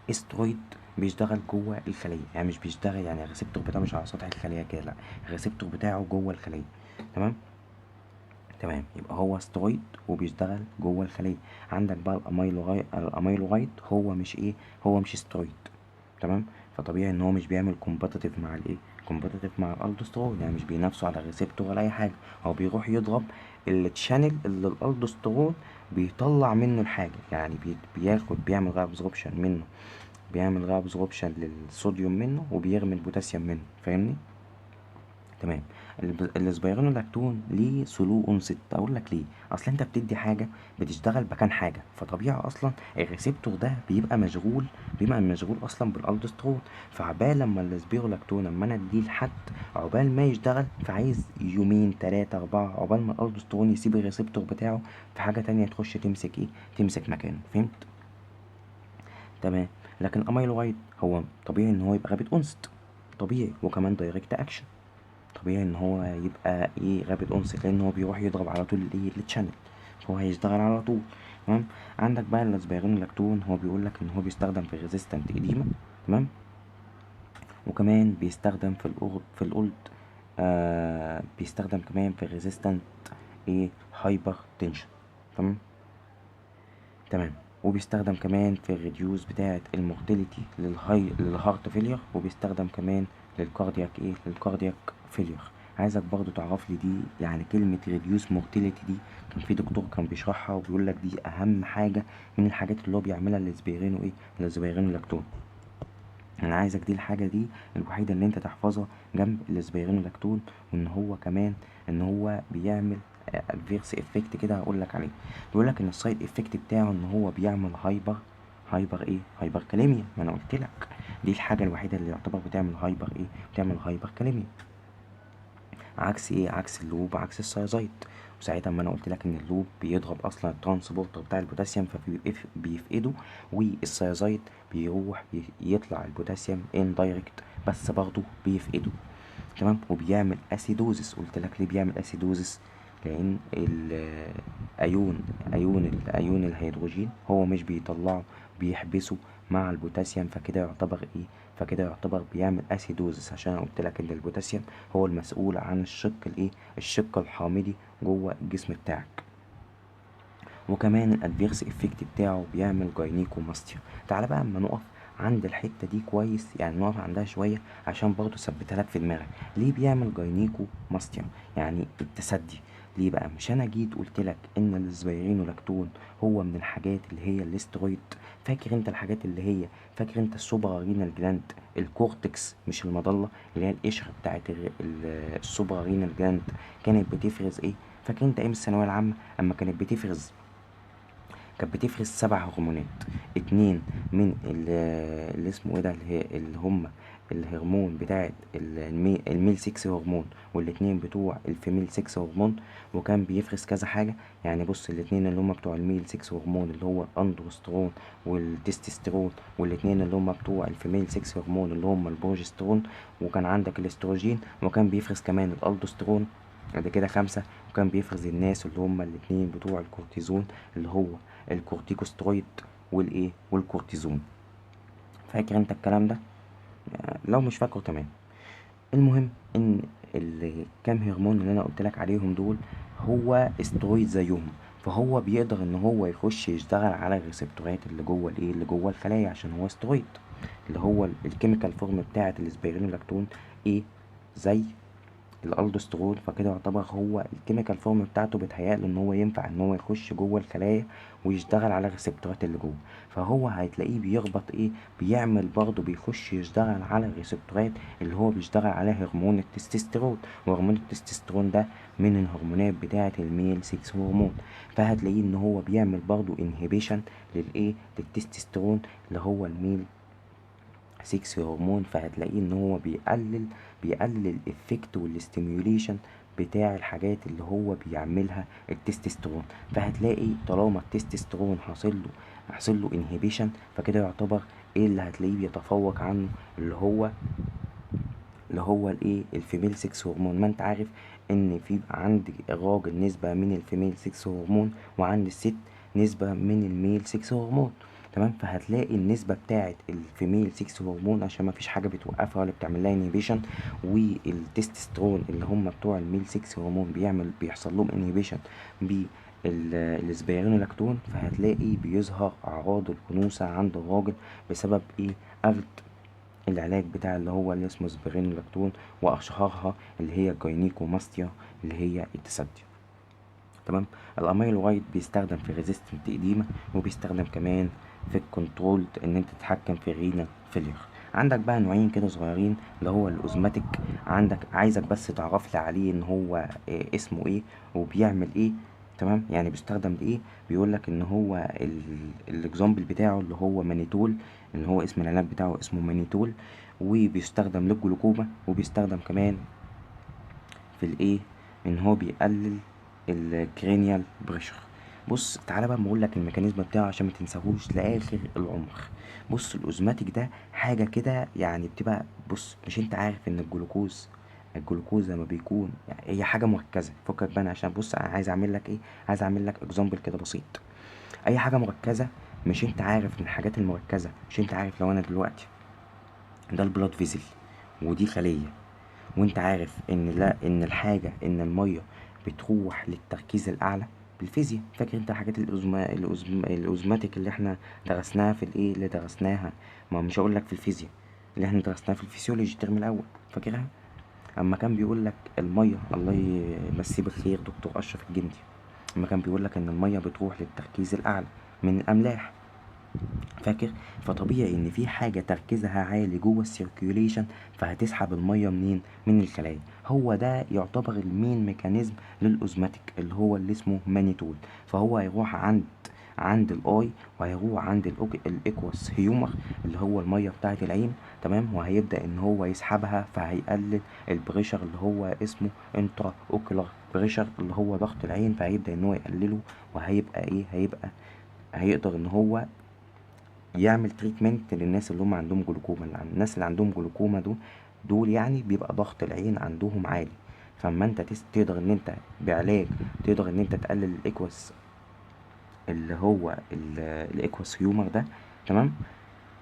استرويد بيشتغل جوه الخليه، يعني مش بيشتغل يعني الريسبتور بتاعه مش على سطح الخليه كده، لا، الريسبتور بتاعه جوه الخليه. تمام. تمام. يبقى هو استرويد وبيشتغل جوه الخليه. عندك بقى الاميلورايد هو مش ايه، هو مش استرويد. تمام. فطبيعي ان هو مش بيعمل كومباتيتيف مع الايه، كومباتيتيف مع الالدوسترون، يعني مش بينافسوا على الريسبتور ولا اي حاجه. هو بيروح يضرب التشانل اللي الالدوسترون بيطلع منه الحاجه، يعني بياخد، بيعمل غير ابزوربشن منه، بيعمل غير ابزوربشن للصوديوم منه، وبيرمي البوتاسيوم منه. فاهمني؟ تمام. الاسبيرونولاكتون ليه سلو اونست، اقول لك ليه. اصل انت بتدي حاجه بتشتغل مكان حاجه، فطبيعي اصلا الريسبتور ده بيبقى مشغول اصلا بالالدوسترون. فعبال لما الاسبيرولاكتون لما انا اديه لحد، عقبال ما يشتغل، فعايز يومين 3 4 عقبال ما الالدوسترون يسيب الريسبتور بتاعه، في حاجه تانية تخش تمسك ايه، تمسك مكانه. فهمت؟ تمام. لكن الاميلويد هو طبيعي ان هو يبقى رابط اونست، طبيعي، وكمان دايركت اكشن، طبيعي ان هو يبقى ايه، رابط اونست، لان هو بيروح يضرب على طول الايه، التشانل، فهو هيشتغل على طول. تمام. عندك بقى الاسبيرينولاكتون، هو بيقول لك ان هو بيستخدم في ريزيستنت اديما. تمام. وكمان بيستخدم في الاولد، بيستخدم كمان في ريزيستنت ايه، هايبر تنشن. تمام. تمام. وبيستخدم كمان في الريديوز بتاعة المورتاليتي للهارت فيلير، وبيستخدم كمان للكاردياك فيلير. عايزك برضو تعرف لي دي، يعني كلمة ريديوس مورتاليتي دي كان في دكتور كان بيشرحها وبيقول لك دي أهم حاجة من الحاجات اللي هو بيعملها الاسبيرينو لاكتون. انا عايزك دي الحاجه دي الوحيده اللي انت تحفظها جنب الاسبيرينولاكتون، وان هو كمان ان هو بيعمل الفيرس افكت كده هقول لك عليه. بيقول لك ان السايد افكت بتاعه ان هو بيعمل هايبر كاليميا. ما انا قلت لك دي الحاجه الوحيده اللي يعتبر بتعمل هايبر كاليميا. عكس ايه، عكس اللوب، عكس السايزايت. وساعتها ما انا قلت لك ان اللوب بيضرب اصلا الترانسبورتر بتاع البوتاسيوم فبيفقده، والسايزايت بيروح يطلع البوتاسيوم ان دايركت، بس برضه بيفقده. تمام. وبيعمل اسيدوزس. قلت لك ليه بيعمل اسيدوزس؟ لان الايون الهيدروجين هو مش بيطلعه، بيحبسه مع البوتاسيوم، فكده يعتبر ايه، فكده يعتبر بيعمل اسيدوزس. عشان أنا قلت لك ان البوتاسيوم هو المسؤول عن الشق الحامضي جوه الجسم بتاعك. وكمان الادفيرس افكت بتاعه بيعمل جاينيكوماستيا. تعالى بقى اما نقف عند الحته دي كويس، يعني نقف عندها شويه عشان برضه اثبتها لك في دماغك. ليه بيعمل جاينيكوماستيا؟ يعني التسدي. ليه بقى؟ مش انا جيت قلت لك ان الاسبيرينولاكتون هو من الحاجات اللي هي الاسترويد؟ فاكر انت الحاجات اللي هي، فاكر انت السوبرا رينال جلاند، الكورتكس مش المظله، اللي هي القشره بتاعت السوبرا رينال جلاند، كانت بتفرز ايه؟ فاكر انت ايام الثانويه العامه اما كانت بتفرز 7 هرمونات، 2 من اللي اسمه ايه ده، اللي هم الهرمون بتاعت الميل 6 هرمون، والاتنين بتوع الفيميل 6 هرمون، وكان بيفرز كذا حاجة. يعني بص، الاتنين اللي هما بتوع الميل 6 هرمون اللي هو الاندروسترون والتستوستيرون، والاتنين اللي هما بتوع الفيميل 6 هرمون اللي هما البروجسترون، وكان عندك الاستروجين، وكان بيفرز كمان الالدوسترون. ده كده 5. وكان بيفرز الناس اللي هما الاتنين بتوع الكورتيزون اللي هو الكورتيكوسترويد والكورتيزون. فاكر انت الكلام ده؟ لو مش فاكره تمام. المهم ان الكام هرمون اللي انا قلتلك عليهم دول هو استرويد زيهم، فهو بيقدر ان هو يخش يشتغل على الريسبتورات اللي جوه اللي جوه الخلايا، عشان هو استرويد اللي هو الكيميكال فورم بتاعه الاسبيرينولاكتون ايه زي الالدوسترون. فكده يعتبر هو الكيميكال فورم بتاعته بتهيأله ان هو ينفع ان هو يخش جوه الخلايا ويشتغل على الريسبتورات اللي جوه. فهو هتلاقيه بيخبط بيعمل برضه بيخش يشتغل على الريسبتورات اللي هو بيشتغل عليها هرمون التستوستيرون. وهرمون التستوستيرون ده من الهرمونات بتاعه الميل 6 هرمون. فهتلاقيه ان هو بيعمل برضه انهبيشن للتستوستيرون اللي هو الميل 6 هرمون. فهتلاقيه ان هو بيقلل الافكت والاستيميوليشن بتاع الحاجات اللي هو بيعملها التستوستيرون. فهتلاقي طالما التستوستيرون حاصل له انهبيشن، فكده يعتبر اللي هتلاقيه بيتفوق عنه اللي هو الفيميل 6 هرمون. ما انت عارف ان في عند الراجل نسبة من الفيميل 6 هرمون، وعند الست نسبة من الميل 6 هرمون. تمام. فهتلاقي النسبة بتاعت الفيميل 6 هرمون عشان ما فيش حاجة بتوقفها ولا بتعمل لها انهبيشن، والتستوستيرون اللي هم بتوع الميل 6 هرمون بيحصل لهم انهبيشن الاسبيرينولاكتون. فهتلاقي بيظهر اعراض الانوثة عند الراجل بسبب اخد العلاج بتاع اللي اسمه سبيرينولاكتون، واشهرها اللي هي الجاينيكوماستيا اللي هي التسدي. تمام. الاميلويد بيستخدم في ريزيستنت اديما، وبيستخدم كمان في الكنترول ان انت تتحكم في الرينا فيلير. عندك بقى نوعين كده صغيرين اللي هو الاوزماتيك. عايزك بس تعرف لي عليه ان هو اسمه ايه وبيعمل ايه. تمام. يعني بيستخدم لايه. بيقول لك ان هو الاكزامبل بتاعه اللي هو مانيتول، اللي هو اسم العلاج بتاعه اسمه مانيتول، وبيستخدم للجلوكوما، وبيستخدم كمان في ان هو بيقلل الكرينيال بريشر. بص تعالى بقى بقول لك الميكانيزم بتاعه عشان ما تنساهوش لاخر العمر. بص الاوزماتيك ده حاجه كده يعني بتبقى، بص مش انت عارف ان الجلوكوز لما بيكون يعني هي حاجه مركزه. فكك بقى عشان بص انا عايز اعمل لك اكزامبل كده بسيط. اي حاجه مركزه، مش انت عارف ان الحاجات المركزه، مش انت عارف لو انا دلوقتي ده البلاد فيزل ودي خليه، وانت عارف ان لا ان الحاجه ان الميه بتروح للتركيز الاعلى بالفيزياء. فاكر انت حاجات الاوزماتيك اللي احنا درسناها في اللي درسناها، ما مش هقول لك في الفيزياء، اللي احنا درسناها في الفسيولوجي الترم الاول. فاكرها اما كان بيقول لك الميه، الله يمسيه بالخير دكتور اشرف الجندي، اما كان بيقول لك ان الميه بتروح للتركيز الاعلى من الاملاح. فاكر؟ فطبيعي ان في حاجه تركيزها عالي جوه السيركيوليشن، فهتسحب الميه منين؟ من الخلايا. هو ده يعتبر المين ميكانيزم للاوزماتيك اللي اسمه مانيتول. فهو هيروح عند الاي، وهيروح عند الايكوس هيومر اللي هو الميه بتاعه العين. تمام. وهيبدا ان هو يسحبها، فهيقلل البريشر اللي هو اسمه انترا اوكولار بريشر اللي هو ضغط العين، فهيبدا ان هو يقلله. وهيبقى هيقدر ان هو يعمل تريتمنت للناس اللي هم عندهم جلوكوما. الناس اللي عندهم جلوكوما دول يعني بيبقى ضغط العين عندهم عالي. فاما انت تقدر ان انت بعلاج تقدر ان انت تقلل الايكوس اللي هو الايكوس هيومر ده. تمام.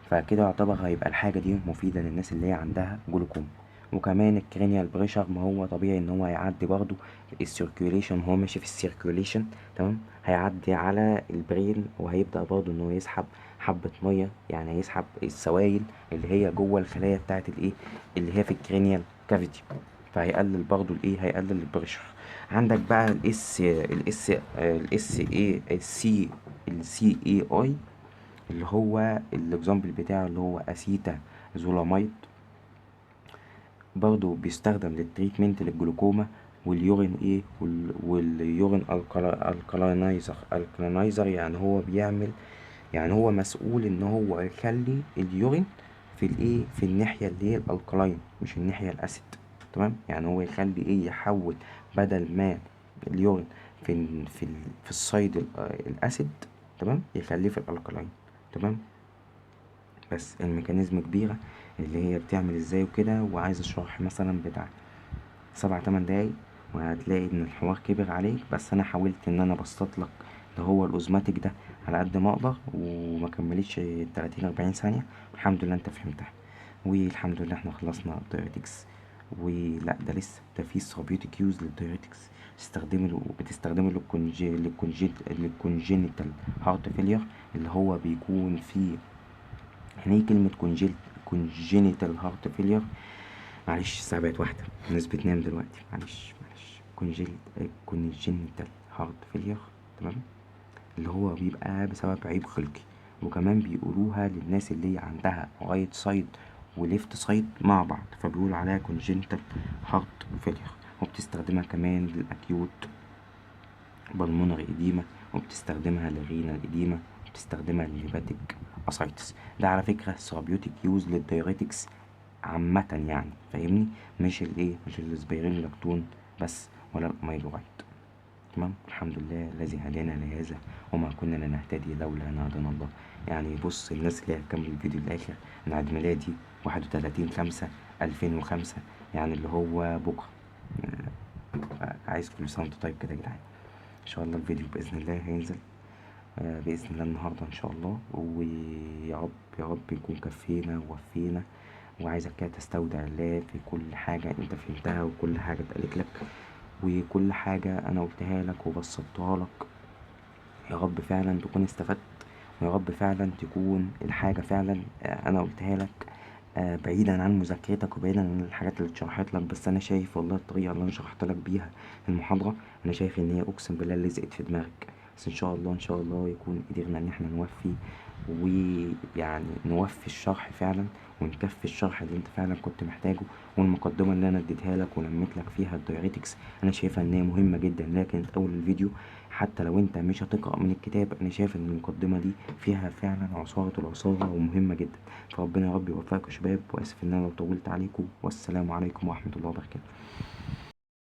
فكده يعتبر هيبقى الحاجة دي مفيدة للناس اللي هي عندها جلوكوما. وكمان الكرينيال بريشر، ما هو طبيعي ان هو هيعدي برضو السيركيوليشن، هو ماشي في السيركيوليشن. تمام. هيعدي على البرين، وهيبدأ برضو ان هو يسحب حبة مية، يعني هيسحب السوائل اللي هي جوه الخلايا بتاعت اللي هي في الكرينيال كافيتي. فهيقلل برضو هيقلل البريشر. عندك بقى السي اي اي اللي هو الاكزامبل بتاعه اللي هو اسيتا زولاميد، برضو بيستخدم للتريتمنت للجلوكوما واليورين واليورين الكالينايزر. يعني هو مسؤول ان هو يخلي اليورين في الايه، في الناحية اللي هي الالكلاين مش الناحية الاسيد. تمام، يعني هو يخلي ايه، يحول بدل ما اليورين في السايد الاسيد، تمام، يخليه في الالكلاين. تمام، بس الميكانيزم كبيرة اللي هي بتعمل ازاي وكده، وعايز اشرح مثلا بتاع 7 8 دقايق وهتلاقي ان الحوار كبر عليك. بس انا حاولت ان انا ابسط لك اللي هو الاوزماتيك ده على قد ما اقدر، وما كملتش 30 40 ثانية. الحمد لله انت فهمتها، والحمد لله احنا خلصنا الدايريتكس. ولا ده لسه، ده في ثيرابيوتيك يوز للدايريتكس، بتستخدمه للكونجينيتال هارت فيلير، اللي هو بيكون فيه. يعني ايه كلمة كونجينيتال هارت فيلير؟ معلش الساعة بقت 1، الناس بتنام دلوقتي، معلش. كونجينيتال هارت فيلير، تمام، اللي هو بيبقى بسبب عيب خلقي. وكمان بيقولوها للناس اللي هي عندها رايت سايد وليفت سايد مع بعض، فبيقولوا عليها كونجنتال هارت فيلير. وبتستخدمها كمان للاكيوت بالمونري اديما، وبتستخدمها للرينال اديما، وبتستخدمها للهيباتيك اسايتس. ده على فكرة ثيرابيوتيك يوز للدايريتكس عامة، يعني فاهمني، مش الايه، مش الاسبيرين لاكتون بس، ولا الاميلورايد. تمام، الحمد لله الذي هدانا لهذا وما كنا لنهتدي لولا ان هدانا الله. يعني بص، الناس اللي هتكمل الفيديو للاخر، انا عيد ميلادي 31/5/2005، يعني اللي هو بكره. عايز كل سنه وانتم طيب كده يا جدعان. ان شاء الله الفيديو باذن الله هينزل باذن الله النهارده ان شاء الله. ويا رب يا رب يكون كفينا ووفينا. وعايزك كده تستودع الله في كل حاجة انت فهمتها، وكل حاجة اتقالت لك، وكل حاجة انا قلتها لك وبسطتها لك. يا رب فعلا تكون استفدت، ويا رب فعلا تكون الحاجة فعلا انا قلتها لك بعيدا عن مذاكرتك وبعيدا عن الحاجات اللي اتشرحت لك. بس انا شايف والله الطريقة اللي انا شرحت لك بيها المحاضرة، انا شايف ان هي اقسم بالله لزقت في دماغك. بس ان شاء الله ان شاء الله يكون قدرنا ان احنا نوفي، ويعني نوفي الشرح فعلا، ونكفي الشرح اللي انت فعلا كنت محتاجه. والمقدمة اللي انا اديتها لك ونميت لك فيها الدايريتكس، انا شايفها ان هي مهمة جدا، لكن اول الفيديو حتى لو انت مش هتقرأ من الكتاب، انا شايف ان المقدمة دي فيها فعلا عصارة العصارة ومهمة جدا. فربنا يا رب يوفقك يا شباب، واسف ان انا لو طولت عليكم، والسلام عليكم ورحمة الله وبركاته.